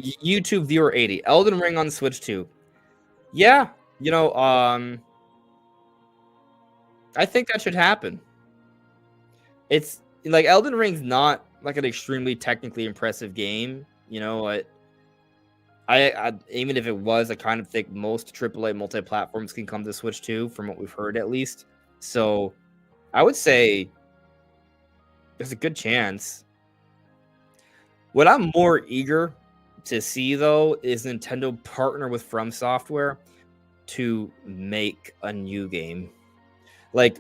YouTube viewer 80. Elden Ring on Switch 2. Yeah, you know, I think that should happen. It's like Elden Ring's not like an extremely technically impressive game, you know. I even if it was, I kind of think most AAA multi-platforms can come to Switch 2, from what we've heard at least. So I would say there's a good chance. What I'm more eager to see, though, is Nintendo partner with FromSoftware to make a new game. Like,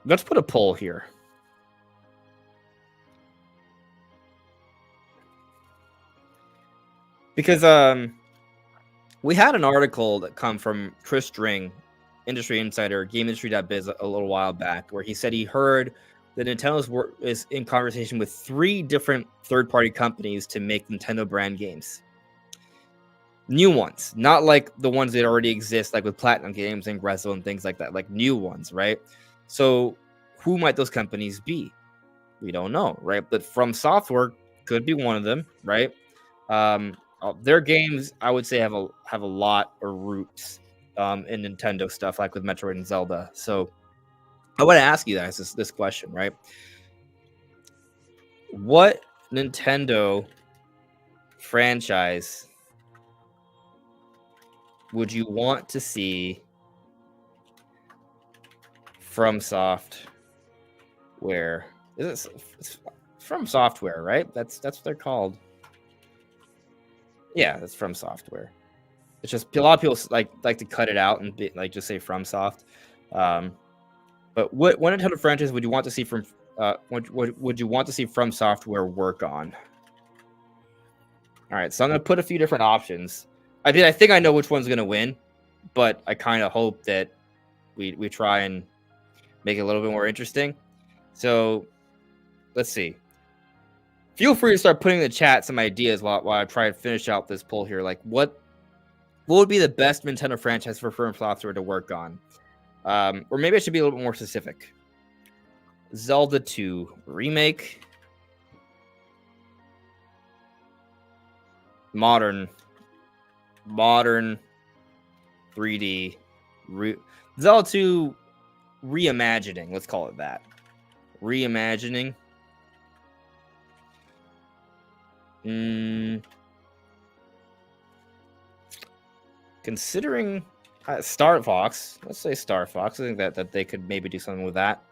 let's put a poll here. Because we had an article that come from Chris String, Industry Insider, GameIndustry.biz, a little while back, where he said he heard that Nintendo is in conversation with 3 different third-party companies to make Nintendo brand games. New ones, not like the ones that already exist, like with Platinum Games and Grezzo and things like that, like new ones, right? So who might those companies be? We don't know, right? But FromSoftware could be one of them, right? Their games, I would say, have a lot of roots in Nintendo stuff, like with Metroid and Zelda. So I want to ask you guys this question, right? What Nintendo franchise would you want to see FromSoftware? It's FromSoftware, right? That's what they're called. Yeah, that's FromSoftware. It's just a lot of people like to cut it out and just say FromSoft. But what Nintendo franchise would you want to see from would you want to see FromSoftware work on? All right, so I'm gonna put a few different options. I think I know which one's gonna win, but I kind of hope that we try and make it a little bit more interesting. So let's see. Feel free to start putting in the chat some ideas while I try to finish out this poll here. Like, what would be the best Nintendo franchise for FromSoftware to work on? Or maybe I should be a little bit more specific. Zelda 2 remake, modern 3D, Zelda 2 reimagining. Let's call it that. reimagining. Considering Star Fox, let's say Star Fox. I think that they could maybe do something with that.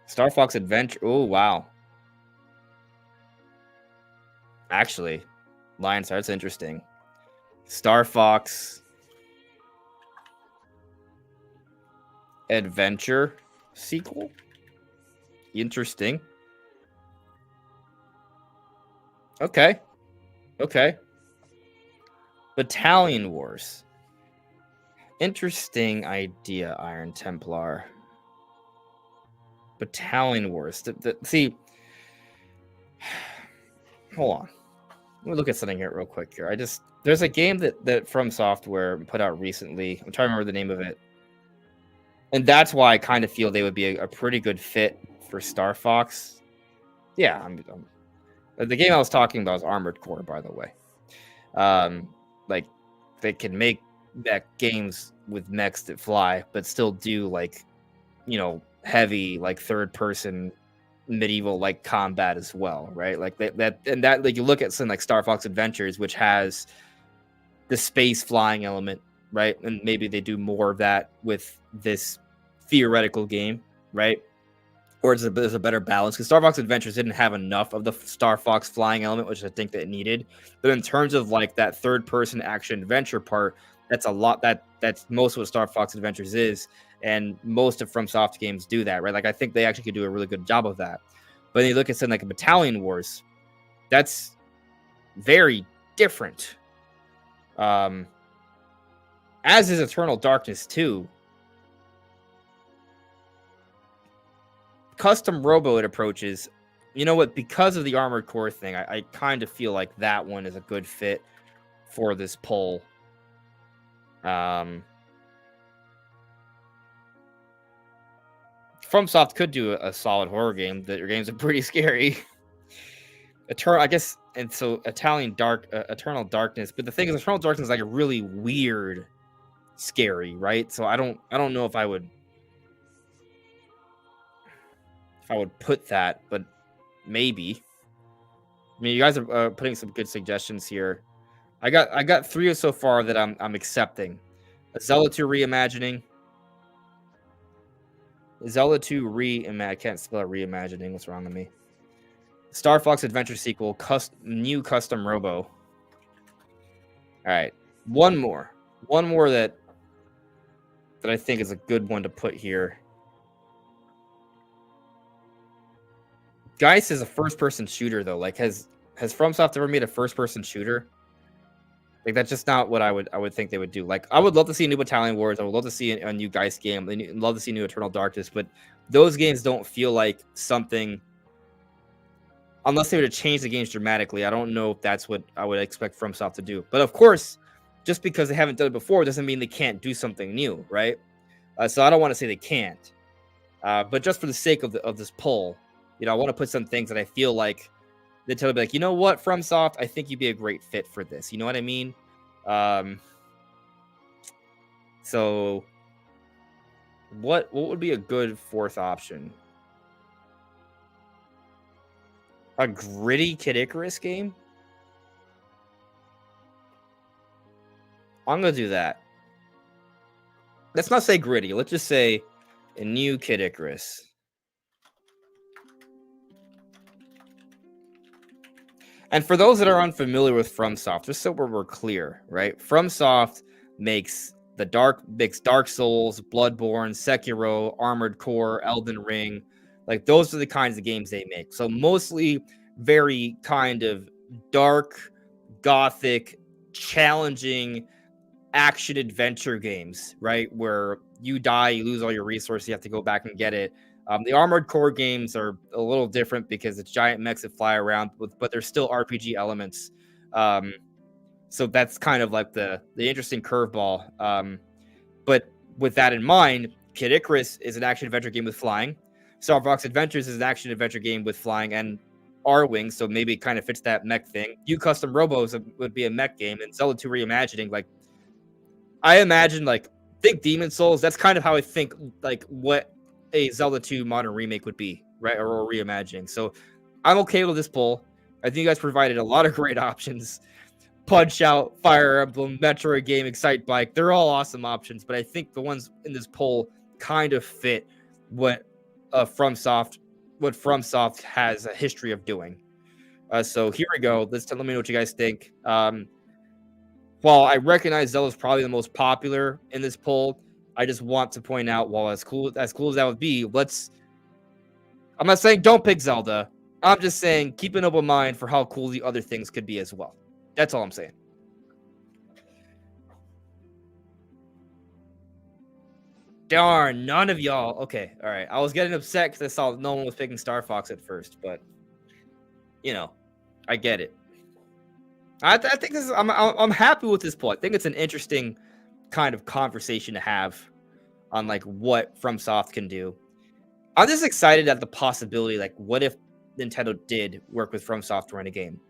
Star Fox Adventure. Oh wow. Actually, Lions Heart's interesting. Star Fox Adventure sequel. Interesting. Okay. Battalion Wars. Interesting idea, Iron Templar. Battalion Wars. See, hold on. Let me look at something here real quick here. There's a game that FromSoftware put out recently. I'm trying to remember the name of it. And that's why I kind of feel they would be a pretty good fit for Star Fox. Yeah, the game I was talking about is Armored Core, by the way. Like they can make mech games with mechs that fly, but still do heavy third person medieval combat as well, right? Like that you look at something like Star Fox Adventures, which has the space flying element, right? And maybe they do more of that with this theoretical game, right? Or there's a better balance, because Star Fox Adventures didn't have enough of the Star Fox flying element, which I think that it needed. But in terms of that third person action adventure part, that's a lot. That's most of what Star Fox Adventures is, and most of FromSoft games do that, right? I think they actually could do a really good job of that. But then you look at something like a Battalion Wars, that's very different. As is Eternal Darkness 2. Custom rowboat approaches, you know what? Because of the Armored Core thing, I kind of feel like that one is a good fit for this poll. FromSoft could do a solid horror game. That your games are pretty scary. I guess, and so Eternal Darkness. But the thing is, Eternal Darkness is a really weird, scary, right? So I don't know if I would put that, but maybe. I mean, you guys are putting some good suggestions here. I got 3 so far that I'm accepting. A Zelda 2 reimagining. Zelda 2 I can't spell out reimagining. What's wrong with me? Star Fox Adventure sequel. New custom robo. All right, one more that I think is a good one to put here. Geist is a first-person shooter, though. Has FromSoft ever made a first-person shooter? That's just not what I would think they would do. I would love to see a new Battalion Wars. I would love to see a new Geist game. I'd love to see new Eternal Darkness. But those games don't feel like something, unless they were to change the games dramatically. I don't know if that's what I would expect FromSoft to do. But of course, just because they haven't done it before doesn't mean they can't do something new, right? So I don't want to say they can't. But just for the sake of this poll, I want to put some things that I feel like they tell me, you know what, FromSoft, I think you'd be a great fit for this. You know what I mean? So what would be a good fourth option? A gritty Kid Icarus game? I'm gonna do that. Let's not say gritty. Let's just say a new Kid Icarus. And for those that are unfamiliar with FromSoft, just so we're clear, right? FromSoft makes Dark Souls, Bloodborne, Sekiro, Armored Core, Elden Ring. Those are the kinds of games they make. So mostly very kind of dark, gothic, challenging action adventure games, right? Where you die, you lose all your resources, you have to go back and get it. The Armored Core games are a little different because it's giant mechs that fly around, but there's still RPG elements. So that's kind of the interesting curveball. But with that in mind, Kid Icarus is an action-adventure game with flying. Star Fox Adventures is an action-adventure game with flying and R-Wings, so maybe it kind of fits that mech thing. You Custom Robos would be a mech game, and Zelda 2 Reimagining, I imagine, think Demon Souls. That's kind of how I think like what a Zelda 2 modern remake would be, right? Or reimagining. So I'm okay with this poll. I think you guys provided a lot of great options. Punch Out, Fire Emblem, Metroid game, Excite Bike. They're all awesome options, but I think the ones in this poll kind of fit what FromSoft has a history of doing. So here we go. Let me know what you guys think. While I recognize Zelda's probably the most popular in this poll, I just want to point out, while as cool as that would be, I'm not saying don't pick Zelda. I'm just saying keep an open mind for how cool the other things could be as well. That's all I'm saying. Darn, none of y'all. Okay, all right. I was getting upset because I saw no one was picking Star Fox at first, but I get it. I think this is. I'm happy with this poll. I think it's an interesting kind of conversation to have on like what FromSoft can do. I'm just excited at the possibility. Like, what if Nintendo did work with FromSoftware in a game?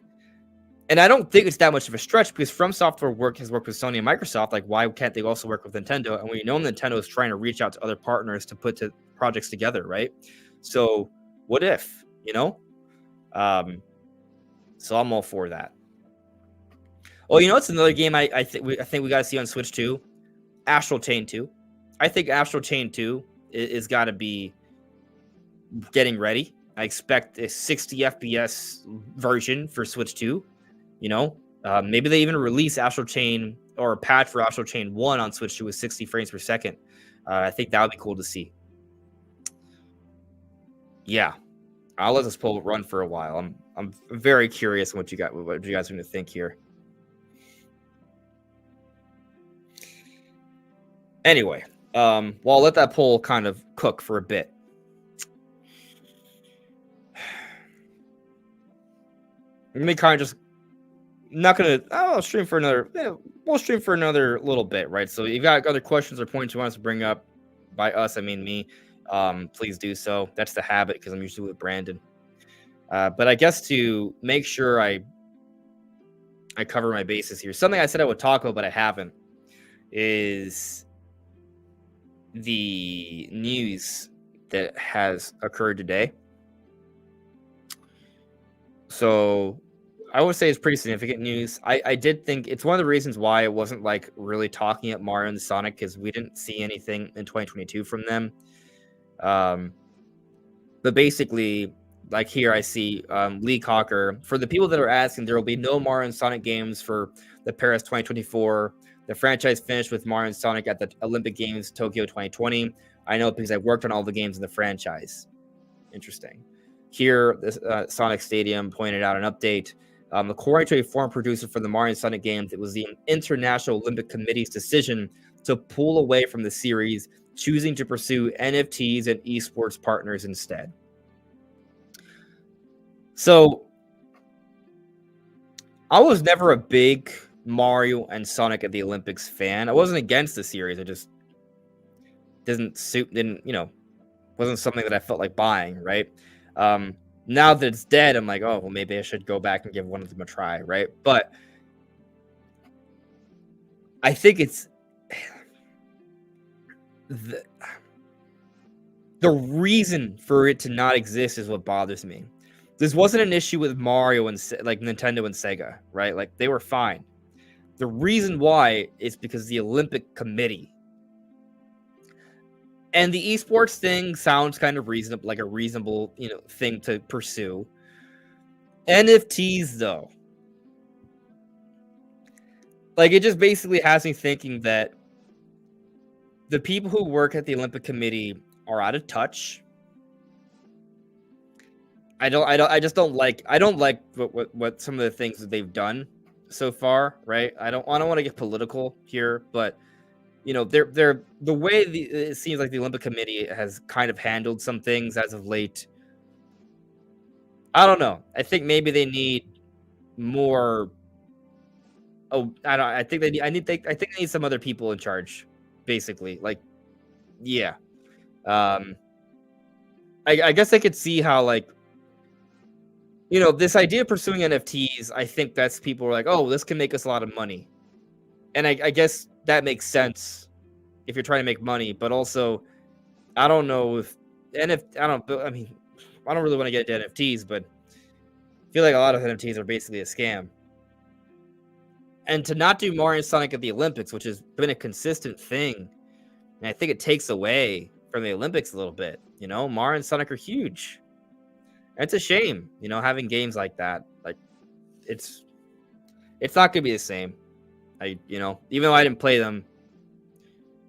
And I don't think it's that much of a stretch because FromSoftware has worked with Sony and Microsoft. Like, why can't they also work with Nintendo? And we know Nintendo is trying to reach out to other partners to put projects together, right? So, what if, So I'm all for that. Oh, it's another game I think we got to see on Switch too. Astral Chain 2. I think Astral Chain 2 is got to be getting ready. I expect a 60 FPS version for Switch 2. Maybe they even release Astral Chain or a patch for Astral Chain 1 on Switch 2 with 60 frames per second. I think that would be cool to see. Yeah, I'll let this poll run for a while. I'm very curious what you guys are going to think here. Anyway, well, I'll let that poll kind of cook for a bit. Let me kind of just not gonna. I'll stream for another. We'll stream for another little bit, right? So, if you got other questions or points you want us to bring up, by us I mean me. Please do so. That's the habit because I'm usually with Brandon. But I guess to make sure I cover my bases here, something I said I would talk about but I haven't is the news that has occurred today. So I would say it's pretty significant news. I did think it's one of the reasons why I wasn't like really talking at Mario and Sonic because we didn't see anything in 2022 from them. But basically, like here I see Lee Cocker. For the people that are asking, there will be no Mario and Sonic games for the Paris 2024. The franchise finished with Mario and Sonic at the Olympic Games Tokyo 2020. I know because I've worked on all the games in the franchise. Interesting. Here, the Sonic Stadium pointed out an update. According to a former producer for the Mario and Sonic games, it was the International Olympic Committee's decision to pull away from the series, choosing to pursue NFTs and esports partners instead. So, I was never a big Mario and Sonic at the Olympics fan. I wasn't against the series. It just wasn't something that I felt like buying, right? Now that it's dead, I'm like, oh, well, maybe I should go back and give one of them a try, right? But I think it's the reason for it to not exist is what bothers me. This wasn't an issue with Mario and like Nintendo and Sega, right? Like they were fine. The reason why is because the Olympic Committee. And the esports thing sounds kind of reasonable, like a reasonable, thing to pursue. NFTs, though, like it just basically has me thinking that the people who work at the Olympic Committee are out of touch. I don't like what some of the things that they've done so far, right? I don't want to get political here, but they're the way it seems like the Olympic Committee has kind of handled some things as of late. I don't know. I think maybe they need more. Oh, I think they need some other people in charge, basically. Like, yeah. I guess I could see how this idea of pursuing NFTs. I think that's people are like, oh, this can make us a lot of money, and I guess that makes sense if you're trying to make money, but also I don't know if I mean, I don't really want to get into NFTs, but I feel like a lot of NFTs are basically a scam. And to not do Mario and Sonic at the Olympics, which has been a consistent thing, and I think it takes away from the Olympics a little bit. Mario and Sonic are huge. And it's a shame, having games like that. Like it's not gonna be the same. Even though I didn't play them,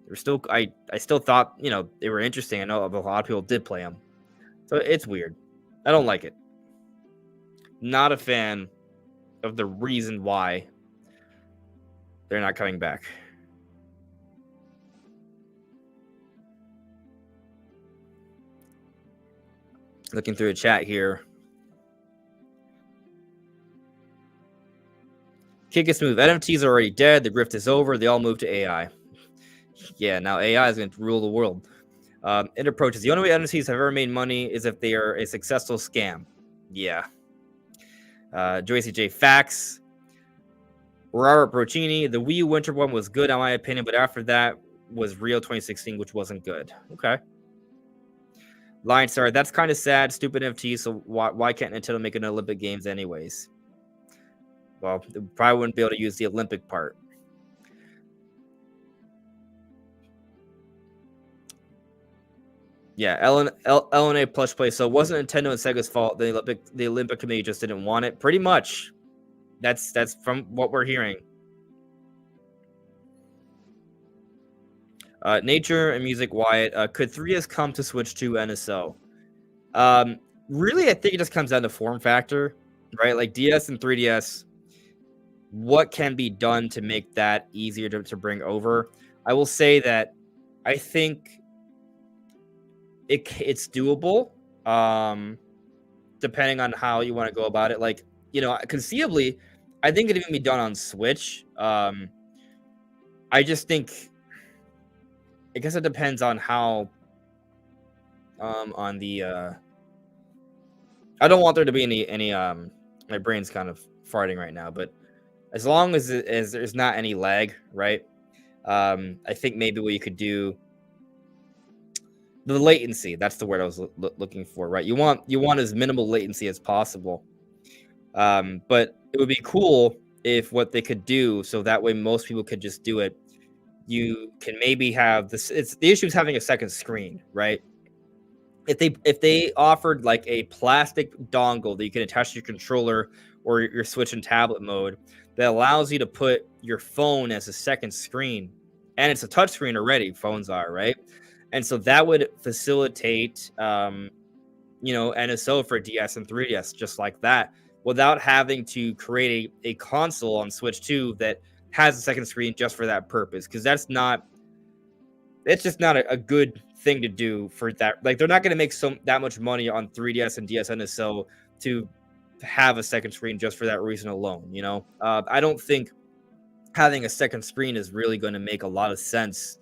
they were still I still thought, they were interesting. I know a lot of people did play them. So it's weird. I don't like it. Not a fan of the reason why they're not coming back. Looking through the chat here. Kick is smooth. NFTs are already dead. The grift is over. They all moved to AI. Yeah, now AI is going to rule the world. It approaches. The only way NFTs have ever made money is if they are a successful scam. Yeah. Joyce J. Facts. Robert Brochini. The Wii U Winter one was good, in my opinion, but after that was Rio 2016, which wasn't good. Okay. Lion Star. That's kind of sad. Stupid NFT. So why can't Nintendo make an Olympic Games anyways? Well, they probably wouldn't be able to use the Olympic part. Yeah, LNA plush play. So it wasn't Nintendo and Sega's fault. The Olympic Committee just didn't want it. Pretty much. That's from what we're hearing. Nature and Music Wyatt. Could 3DS come to Switch 2 NSO? Really, I think it just comes down to form factor, right? Like DS and 3DS. What can be done to make that easier to bring over? I will say that I think it's doable, depending on how you want to go about it. Like, conceivably, I think it even be done on Switch. I just think, I guess it depends on how, on the, I don't want there to be any, my brain's kind of farting right now, but as long as there's not any lag, right? I think maybe what you could do, the latency, that's the word I was looking for, right? You want as minimal latency as possible. But it would be cool if what they could do, so that way most people could just do it. You can maybe have this. The issue is having a second screen, right? If they offered like a plastic dongle that you can attach to your controller or your Switch and tablet mode that allows you to put your phone as a second screen, and it's a touch screen already, phones are, right? And so that would facilitate, NSO for DS and 3DS just like that, without having to create a console on Switch 2 that has a second screen just for that purpose. Because it's just not a good thing to do for that. Like, they're not going to make that much money on 3DS and DS NSO to have a second screen just for that reason alone. I don't think having a second screen is really going to make a lot of sense.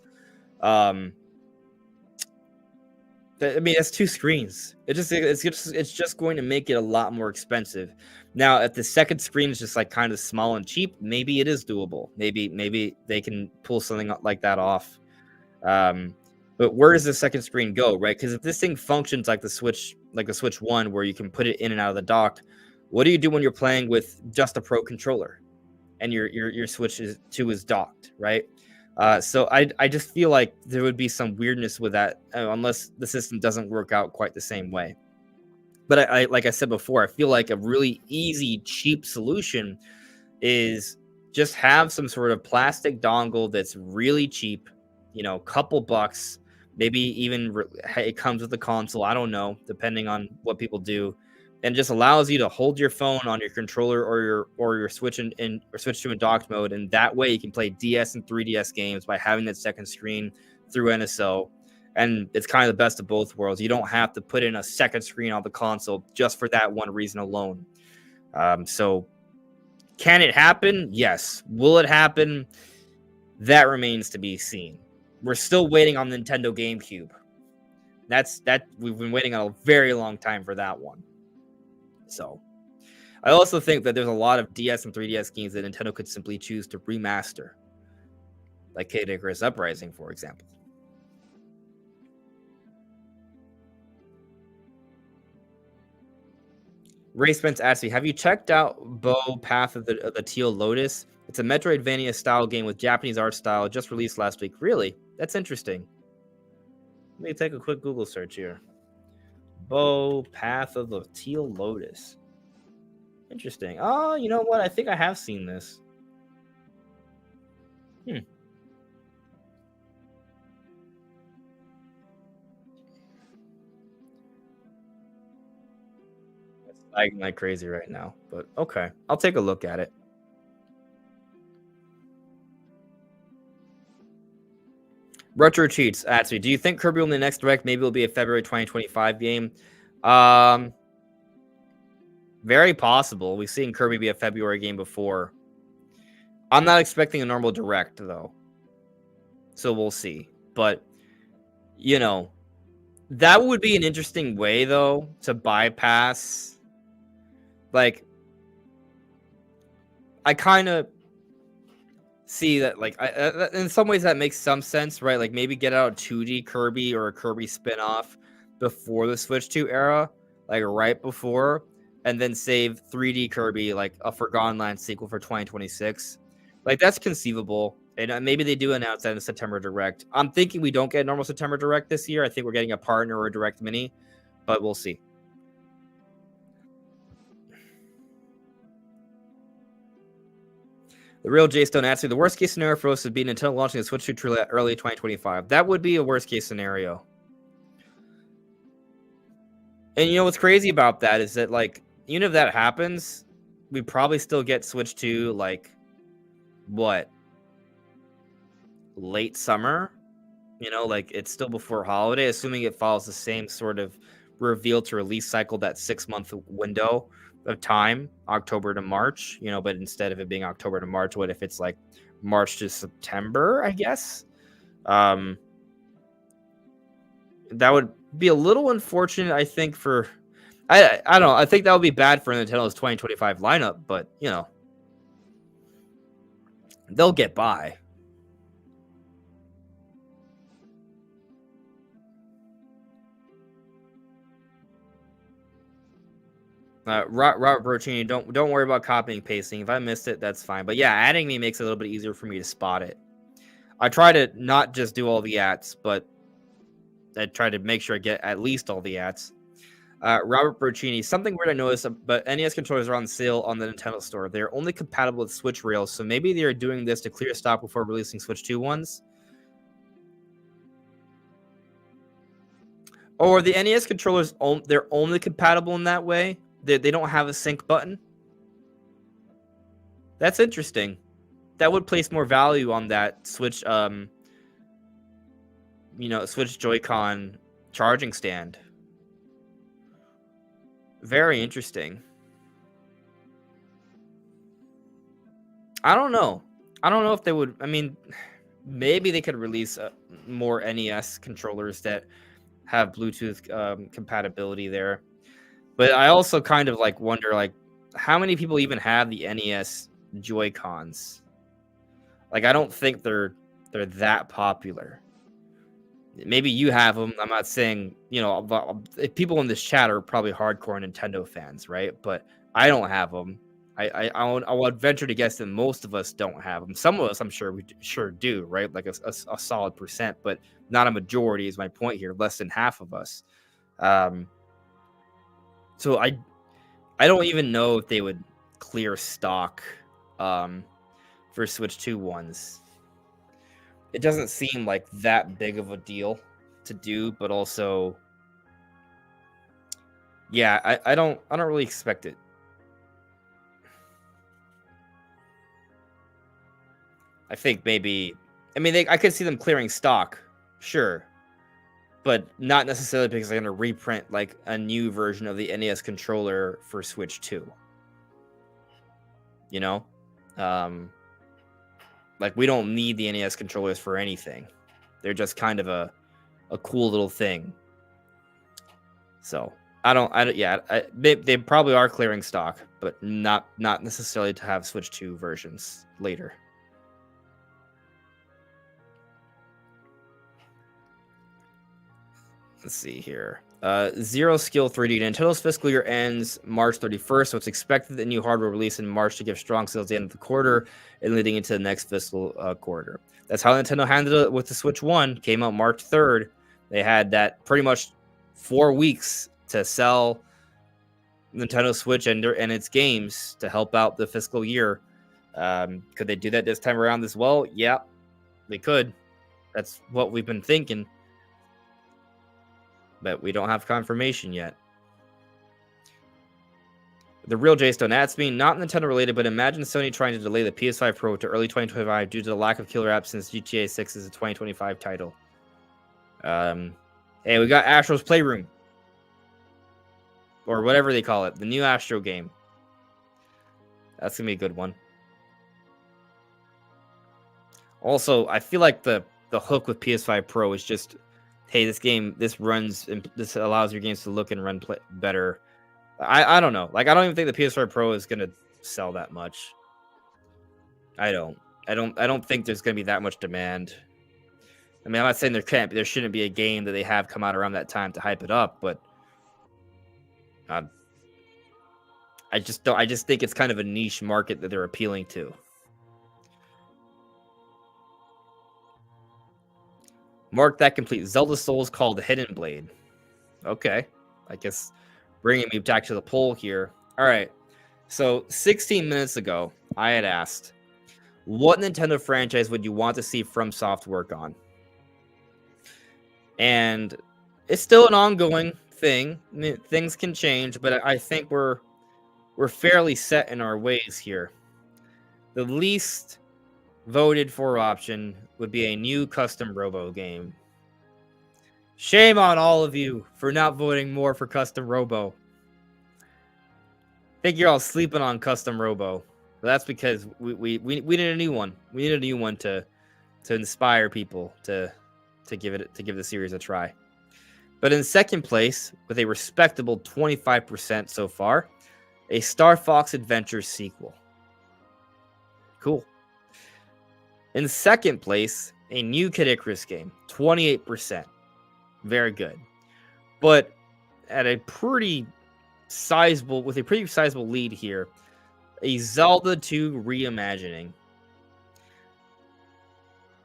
I mean, that's two screens. It's just going to make it a lot more expensive. Now, if the second screen is just like kind of small and cheap, maybe it is doable. Maybe they can pull something like that off. But where does the second screen go, right? Because if this thing functions like the Switch 1, where you can put it in and out of the dock, what do you do when you're playing with just a Pro controller and your Switch 2 is docked, right? So I just feel like there would be some weirdness with that, unless the system doesn't work out quite the same way. But I like I said before, I feel like a really easy, cheap solution is just have some sort of plastic dongle that's really cheap, couple bucks, maybe even it comes with the console. I don't know, depending on what people do, and just allows you to hold your phone on your controller or your Switch or switch to a docked mode, and that way you can play DS and 3DS games by having that second screen through NSO. And it's kind of the best of both worlds. You don't have to put in a second screen on the console just for that one reason alone. So can it happen? Yes. Will it happen? That remains to be seen. We're still waiting on Nintendo GameCube. We've been waiting a very long time for that one. So I also think that there's a lot of DS and 3DS games that Nintendo could simply choose to remaster. like Kid Icarus Uprising, for example. Ray Spence asks me, have you checked out Bow Path of the Teal Lotus? It's a Metroidvania style game with Japanese art style, just released last week. Really? That's interesting. Let me take a quick Google search here. Bow Path of the Teal Lotus. Interesting. Oh, you know what? I think I have seen this. Hmm. It's lagging like crazy right now, but okay. I'll take a look at it. Retro Cheats asks me, do you think Kirby will be the next Direct? Maybe it'll be a February 2025 game. Very possible. We've seen Kirby be a February game before. I'm not expecting a normal Direct, though. So we'll see. But, you know, that would be an interesting way, though, to bypass. Like, I kind of see that, like, in some ways that makes some sense, right? Like, maybe get out a 2D Kirby or a Kirby spin-off before the Switch 2 era, like, right before, and then save 3D Kirby, like, a Forgotten Land sequel for 2026. Like, that's conceivable. And maybe they do announce that in September Direct. I'm thinking we don't get a normal September Direct this year. I think we're getting a partner or a Direct Mini, but we'll see. The real J Stone asks me, the worst case scenario for us would be Nintendo launching the Switch 2 early 2025. That would be a worst case scenario. And you know what's crazy about that is that, like, even if that happens, we probably still get Switch 2, like, what? Late summer? You know, like, it's still before holiday, assuming it follows the same sort of reveal to release cycle, that 6-month window of time, October to March, you know, but instead of it being October to March, what if it's like March to September, I guess? That would be a little unfortunate, I think, for I don't know. I think that would be bad for Nintendo's 2025 lineup, but you know, they'll get by. Robert Bertini, don't worry about copying and pasting. If I missed it, that's fine. But yeah, adding me makes it a little bit easier for me to spot it. I try to not just do all the ads, but I try to make sure I get at least all the ads. Robert Bertini, something weird I noticed, but NES controllers are on sale on the Nintendo Store. They're only compatible with Switch rails, so maybe they are doing this to clear stock before releasing Switch 2 ones. Or the NES controllers, they're only compatible in that way. They don't have a sync button. That's interesting. That would place more value on that Switch, Switch Joy-Con charging stand. Very interesting. I don't know. I don't know if they would. I mean, maybe they could release more NES controllers that have Bluetooth compatibility there. But I also kind of like wonder, like, how many people even have the NES Joy-Cons? Like, I don't think they're that popular. Maybe you have them. I'm not saying, you know, people in this chat are probably hardcore Nintendo fans, right? But I don't have them. I would venture to guess that most of us don't have them. Some of us, I'm sure, we sure do, right? Like a solid percent, but not a majority is my point here. Less than half of us. So I don't even know if they would clear stock for Switch 2 ones. It doesn't seem like that big of a deal to do, but also, yeah, I don't really expect it. I think maybe, I mean, I could see them clearing stock, sure, but not necessarily because they're going to reprint like a new version of the NES controller for Switch 2. You know, like, we don't need the NES controllers for anything. They're just kind of a cool little thing. So they probably are clearing stock, but not necessarily to have Switch 2 versions later. Let's see here. Zero Skill 3D. Nintendo's fiscal year ends March 31st, so it's expected that new hardware release in March to give strong sales at the end of the quarter and leading into the next fiscal quarter. That's how Nintendo handled it with the Switch 1. Came out March 3rd. They had that pretty much 4 weeks to sell Nintendo Switch and its games to help out the fiscal year. Could they do that this time around as well? Yeah, they could. That's what we've been thinking. But we don't have confirmation yet. The real J-Stone asks me, not Nintendo related, but imagine Sony trying to delay the PS5 Pro to early 2025 due to the lack of killer apps since GTA 6 is a 2025 title. Hey, we got Astro's Playroom. Or whatever they call it. The new Astro game. That's going to be a good one. Also, I feel like the hook with PS5 Pro is just, hey, this allows your games to look and run better. I don't know. Like, I don't even think the PS5 Pro is going to sell that much. I don't think there's going to be that much demand. I mean, I'm not saying there shouldn't be a game that they have come out around that time to hype it up, but I just think it's kind of a niche market that they're appealing to. Mark that complete. Zelda Souls called the Hidden Blade. Okay. I guess bringing me back to the poll here. All right. So 16 minutes ago, I had asked, what Nintendo franchise would you want to see FromSoft work on? And it's still an ongoing thing. I mean, things can change, but I think we're fairly set in our ways here. The least voted for option would be a new custom Robo game. Shame on all of you for not voting more for custom Robo. I think you're all sleeping on custom Robo. But that's because we need a new one. We need a new one to inspire people to give the series a try. But in second place, with a respectable 25% so far, a Star Fox Adventure sequel. Cool. In second place, a new Kid Icarus game, 28%. Very good. But at a pretty sizable lead here, a Zelda 2 reimagining.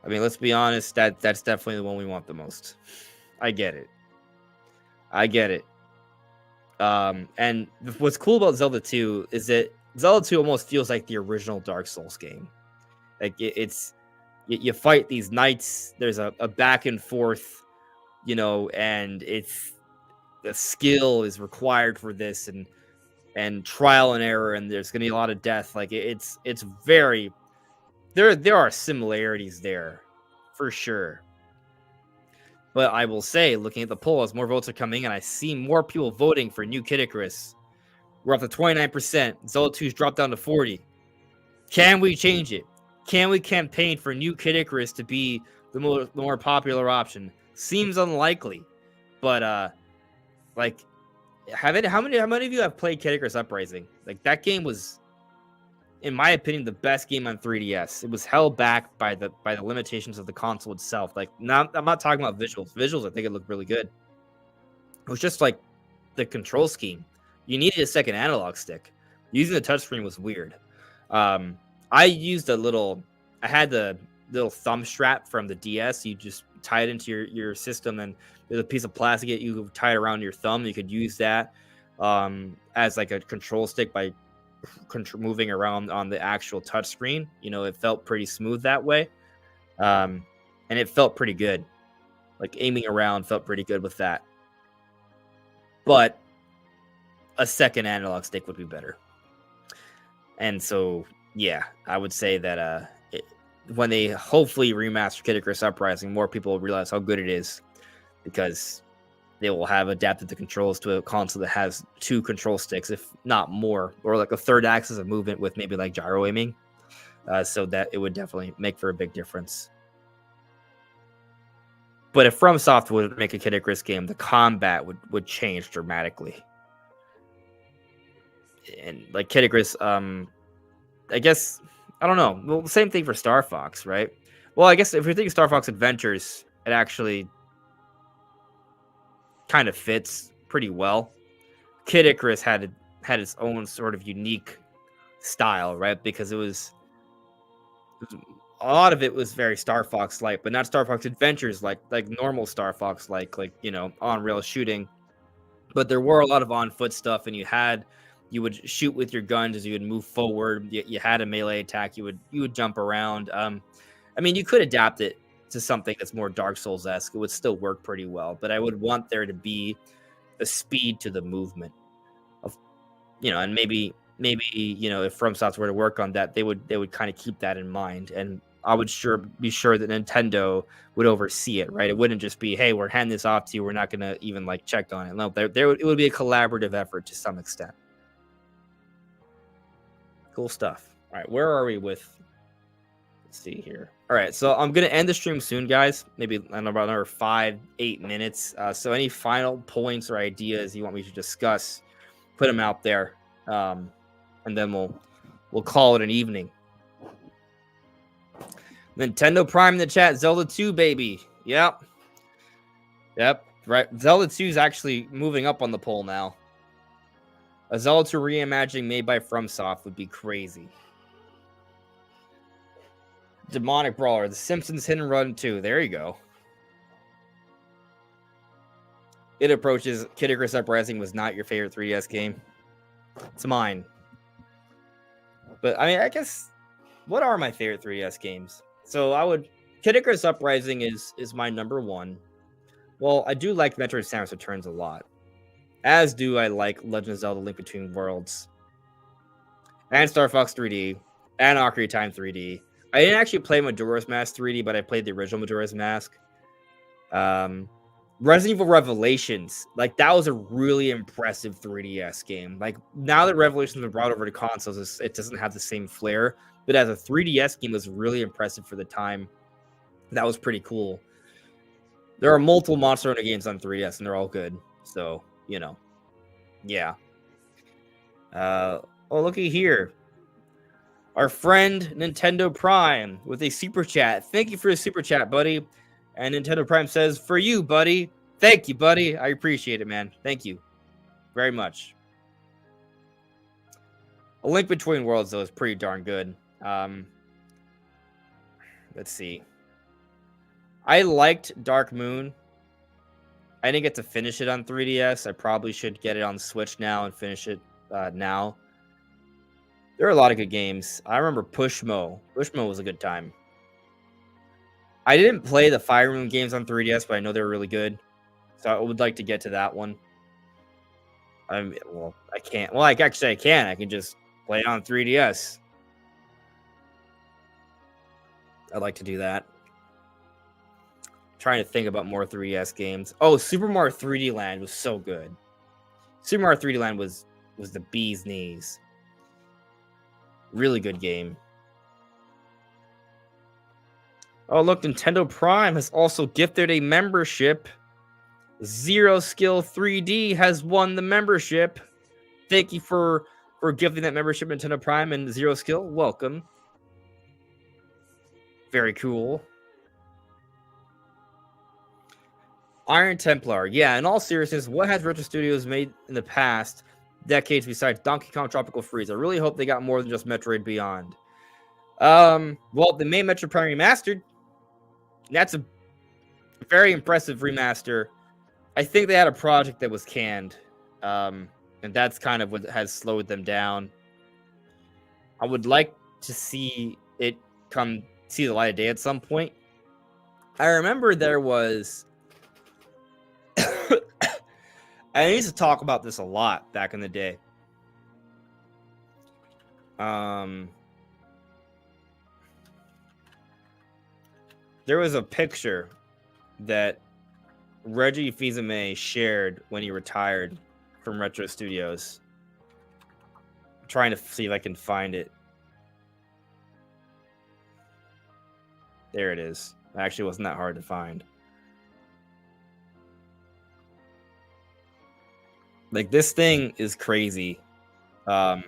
I mean, let's be honest, that's definitely the one we want the most. I get it. And what's cool about Zelda 2 is that Zelda 2 almost feels like the original Dark Souls game. Like you fight these knights. There's a back and forth, and the skill is required for this, and trial and error, and there's gonna be a lot of death. Like it's very there are similarities there for sure. But I will say, looking at the poll, as more votes are coming in, I see more people voting for new Kid Icarus. We're up to 29%. Zelda 2's dropped down to 40%. Can we change it? Can we campaign for new Kid Icarus to be the more popular option? Seems unlikely. But how many of you have played Kid Icarus Uprising? Like, that game was, in my opinion, the best game on 3DS. It was held back by the limitations of the console itself. Like, I'm not talking about visuals. Visuals, I think it looked really good. It was just like the control scheme. You needed a second analog stick. Using the touchscreen was weird. I used I had the little thumb strap from the DS. You just tie it into your system, and there's a piece of plastic that you tie it around your thumb. You could use that as like a control stick by moving around on the actual touchscreen. It felt pretty smooth that way. And it felt pretty good. Like, aiming around felt pretty good with that. But a second analog stick would be better. And so, yeah, I would say that when they hopefully remaster Kid Icarus Uprising, more people will realize how good it is, because they will have adapted the controls to a console that has 2 control sticks, if not more, or like a third axis of movement with maybe like gyro aiming, so that it would definitely make for a big difference. But if FromSoft would make a Kid Icarus game, the combat would change dramatically. And like Kid Icarus, I guess, I don't know. Well, same thing for Star Fox, right? Well, I guess if you're thinking Star Fox Adventures, it actually kind of fits pretty well. Kid Icarus had its own sort of unique style, right? Because it was a lot of it was very Star Fox like, but not Star Fox Adventures like normal Star Fox like on rail shooting. But there were a lot of on foot stuff, and you would shoot with your guns as you would move forward. You had a melee attack. You would jump around. I mean, you could adapt it to something that's more Dark Souls esque. It would still work pretty well, but I would want there to be a speed to the movement of, and maybe if FromSoftware were to work on that, they would kind of keep that in mind, and I would be sure that Nintendo would oversee it, right? It wouldn't just be, hey, we're handing this off to you, we're not going to even like check on it. No, it would be a collaborative effort to some extent. Cool stuff. All right, where are we with? Let's see here. All right, so I'm gonna end the stream soon, guys. Maybe about another 5-8 minutes. So any final points or ideas you want me to discuss, put them out there, and then we'll call it an evening. Nintendo Prime in the chat. Zelda 2, baby. Yep. Right. Zelda 2 is actually moving up on the poll now. A Zelda 2 reimagining made by FromSoft would be crazy. Demonic Brawler. The Simpsons Hit and Run 2. There you go. It approaches. Kid Icarus Uprising was not your favorite 3DS game. It's mine. But I mean, I guess, what are my favorite 3DS games? So Kid Icarus Uprising is my number one. Well, I do like Metroid Samus Returns a lot. As do I like Legend of Zelda Link Between Worlds. And Star Fox 3D. And Ocarina of Time 3D. I didn't actually play Majora's Mask 3D, but I played the original Majora's Mask. Resident Evil Revelations. Like, that was a really impressive 3DS game. Like, now that Revelations have been brought over to consoles, it doesn't have the same flair. But as a 3DS game, it was really impressive for the time. That was pretty cool. There are multiple Monster Hunter games on 3DS, and they're all good. So, yeah. Oh, looky here. Our friend Nintendo Prime with a super chat. Thank you for the super chat, buddy. And Nintendo Prime says, for you, buddy. Thank you, buddy. I appreciate it, man. Thank you very much. A Link Between Worlds, though, is pretty darn good. Let's see. I liked Dark Moon. I didn't get to finish it on 3DS. I probably should get it on Switch now and finish it now. There are a lot of good games. I remember Pushmo. Pushmo was a good time. I didn't play the Fire Emblem games on 3DS, but I know they were really good. So I would like to get to that one. I can't. Well, actually, I can. I can just play it on 3DS. I'd like to do that. Trying to think about more 3DS games. Oh, Super Mario 3D Land was so good. Super Mario 3D Land was the bee's knees. Really good game. Oh, look, Nintendo Prime has also gifted a membership. Zero Skill 3D has won the membership. Thank you for gifting that membership, Nintendo Prime and Zero Skill. Welcome. Very cool. Iron Templar. Yeah, in all seriousness, what has Retro Studios made in the past decades besides Donkey Kong Tropical Freeze? I really hope they got more than just Metroid Beyond. Well, they made Metroid Prime Remastered. That's a very impressive remaster. I think they had a project that was canned. And that's kind of what has slowed them down. I would like to see it see the light of day at some point. I remember there was... I used to talk about this a lot back in the day. There was a picture that Reggie Fils-Aimé shared when he retired from Retro Studios. I'm trying to see if I can find it. There it is. It actually wasn't that hard to find. Like, this thing is crazy. I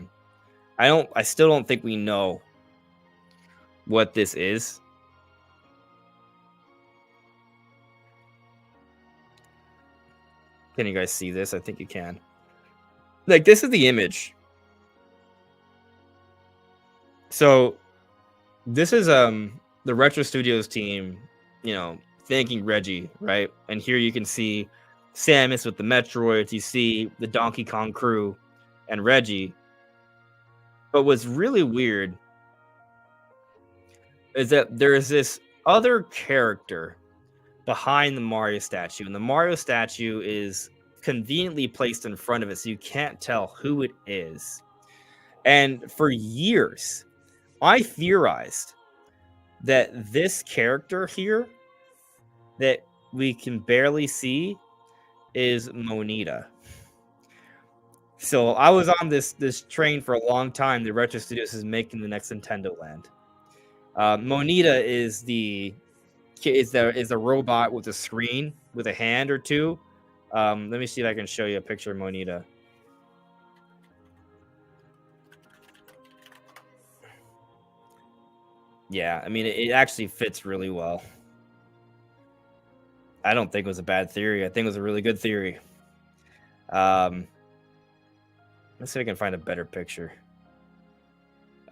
still don't think we know what this is. Can you guys see this? I think you can. Like, this is the image. So this is the Retro Studios team, thanking Reggie, right? And here you can see Samus with the Metroids, you see the Donkey Kong crew and Reggie. But what's really weird is that there is this other character behind the Mario statue, and the Mario statue is conveniently placed in front of it, so you can't tell who it is. And for years, I theorized that this character here that we can barely see is Monita. So I was on this train for a long time. The Retro Studios is making the next Nintendo Land. Monita is the robot with a screen with a hand or two. Let me see if I can show you a picture of Monita. Yeah, I mean, it actually fits really well. I don't think it was a bad theory. I think it was a really good theory. Let's see if I can find a better picture.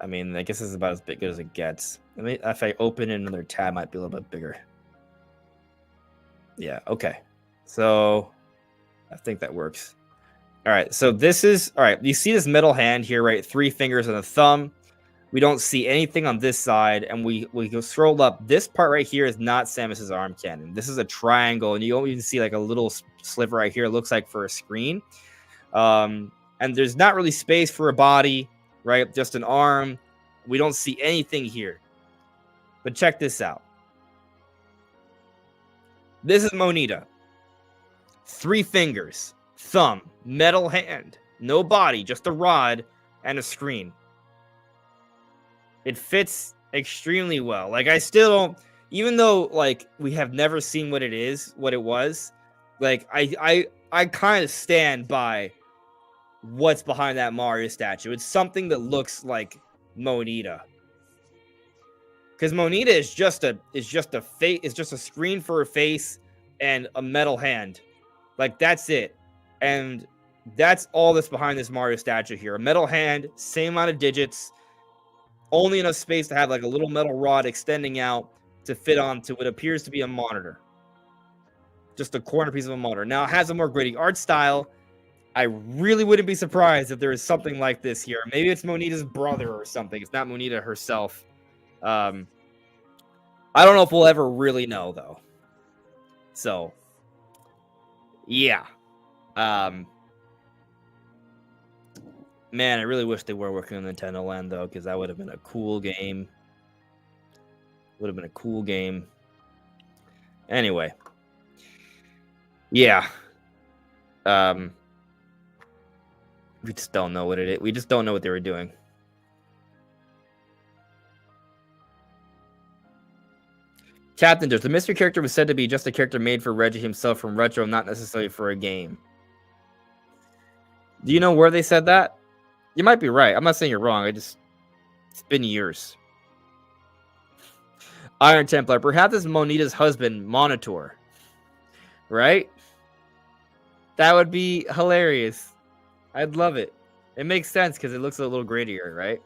I mean, I guess this is about as big as it gets. I mean, if I open another tab, it might be a little bit bigger. Yeah, okay. So I think that works. All right, so this is, all right, you see this metal hand here, right? 3 fingers and a thumb. We don't see anything on this side, and we go scroll up. This part right here is not Samus's arm cannon. This is a triangle, and you don't even see like a little sliver right here. It looks like for a screen. And there's not really space for a body, right? Just an arm. We don't see anything here. But check this out. This is Monita. 3 fingers, thumb, metal hand, no body, just a rod and a screen. It fits extremely well. Like, I still don't, even though like we have never seen what it was, like I kind of stand by what's behind that Mario statue. It's something that looks like Monita. Because Monita is just a face, it's just a screen for a face and a metal hand. Like, that's it. And that's all that's behind this Mario statue here. A metal hand, same amount of digits, only enough space to have like a little metal rod extending out to fit onto what appears to be a monitor. Just a corner piece of a monitor. Now, it has a more gritty art style. I really wouldn't be surprised if there is something like this here. Maybe it's Monita's brother or something. It's not Monita herself. I don't know if we'll ever really know, though. So, yeah. Man, I really wish they were working on Nintendo Land, though, because that would have been a cool game. Would have been a cool game. Anyway. Yeah. We just don't know what it is. We just don't know what they were doing. Captain, the mystery character was said to be just a character made for Reggie himself from Retro, not necessarily for a game. Do you know where they said that? You might be right. I'm not saying you're wrong. It's been years. Iron Templar. Perhaps it's Monita's husband, Monitor. Right? That would be hilarious. I'd love it. It makes sense because it looks a little grittier, right?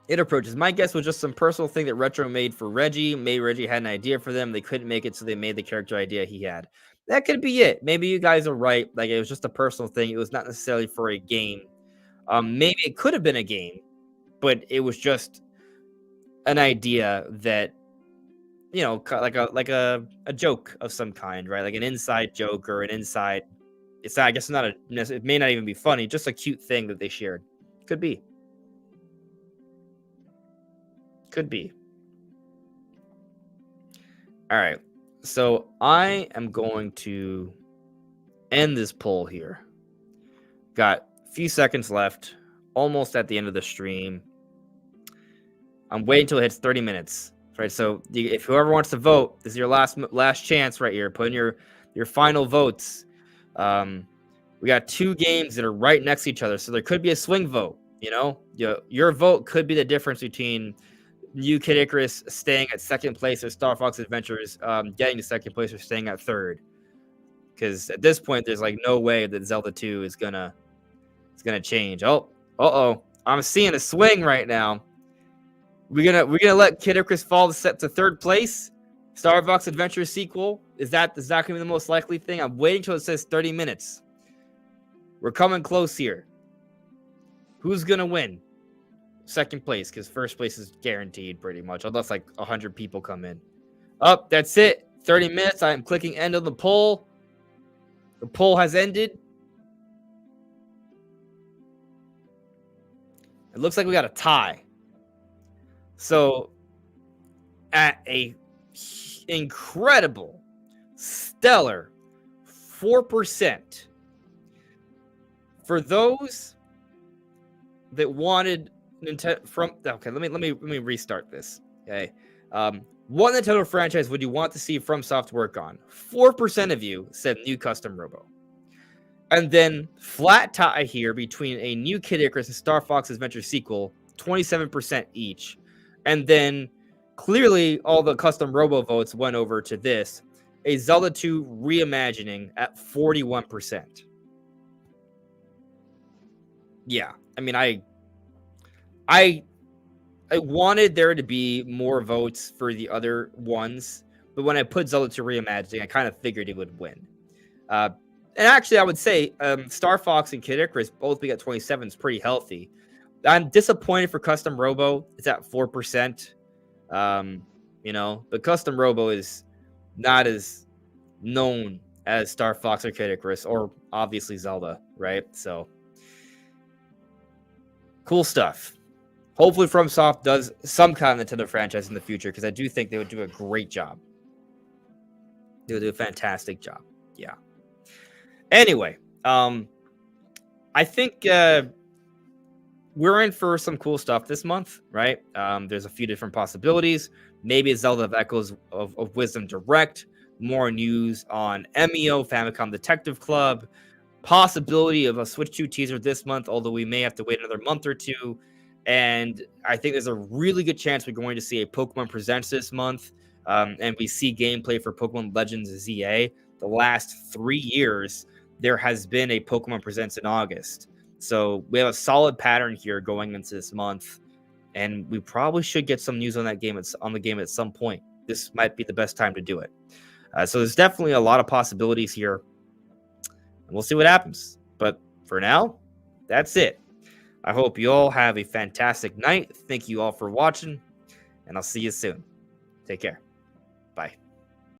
It approaches. My guess was just some personal thing that Retro made for Reggie. Maybe Reggie had an idea for them. They couldn't make it, so they made the character idea he had. That could be it. Maybe you guys are right. Like, it was just a personal thing. It was not necessarily for a game. Maybe it could have been a game, but it was just an idea that, you know, like a joke of some kind, right? Like an inside joke or an inside. It's not, I guess, not a. It may not even be funny. Just a cute thing that they shared. Could be. Could be. All right. So I am going to end this poll here. Got a few seconds left. Almost at the end of the stream. I'm waiting until it hits 30 minutes. Right. So if whoever wants to vote, this is your last chance right here. Put in your final votes. We got 2 games that are right next to each other, so there could be a swing vote. You know, your vote could be the difference between New Kid Icarus staying at second place or Star Fox Adventures getting to second place or staying at third. because at this point, there's like no way that Zelda 2 is gonna change. Oh, I'm seeing a swing right now. We're gonna let Kid Icarus fall to third place. Star Fox Adventure sequel, is that gonna be the most likely thing? I'm waiting till it says 30 minutes. We're coming close here. Who's gonna win? Second place, because first place is guaranteed pretty much, unless like 100 people come in. Oh, that's it. 30 minutes. I'm clicking end of the poll. The poll has ended. It looks like we got a tie. So, at a incredible, stellar 4%, for those that wanted Nintendo from, okay, let me restart this. Okay, what Nintendo franchise would you want to see FromSoft work on? 4% of you said new custom Robo. And then flat tie here between a new Kid Icarus and Star Fox Adventure sequel, 27% each. And then clearly all the custom Robo votes went over to this, a Zelda 2 reimagining at 41%. Yeah, I mean, I wanted there to be more votes for the other ones, but when I put Zelda 2 reimagining, I kind of figured it would win. And actually, I would say Star Fox and Kid Icarus both being at 27 is pretty healthy. I'm disappointed for Custom Robo. It's at 4%. But Custom Robo is not as known as Star Fox or Kid Icarus, or obviously Zelda, right? So, cool stuff. Hopefully, FromSoft does some kind of Nintendo franchise in the future, because I do think they would do a great job. They would do a fantastic job. Yeah. Anyway, I think we're in for some cool stuff this month, right? There's a few different possibilities. Maybe a Zelda of Echoes of Wisdom Direct, more news on Emio, Famicom Detective Club, possibility of a Switch 2 teaser this month, although we may have to wait another month or two. And I think there's a really good chance we're going to see a Pokemon Presents this month, and we see gameplay for Pokemon Legends ZA. The last 3 years, there has been a Pokemon Presents in August. So we have a solid pattern here going into this month, and we probably should get some news on that game. On the game at some point. This might be the best time to do it. So there's definitely a lot of possibilities here, and we'll see what happens. But for now, that's it. I hope you all have a fantastic night. Thank you all for watching, and I'll see you soon. Take care. Bye.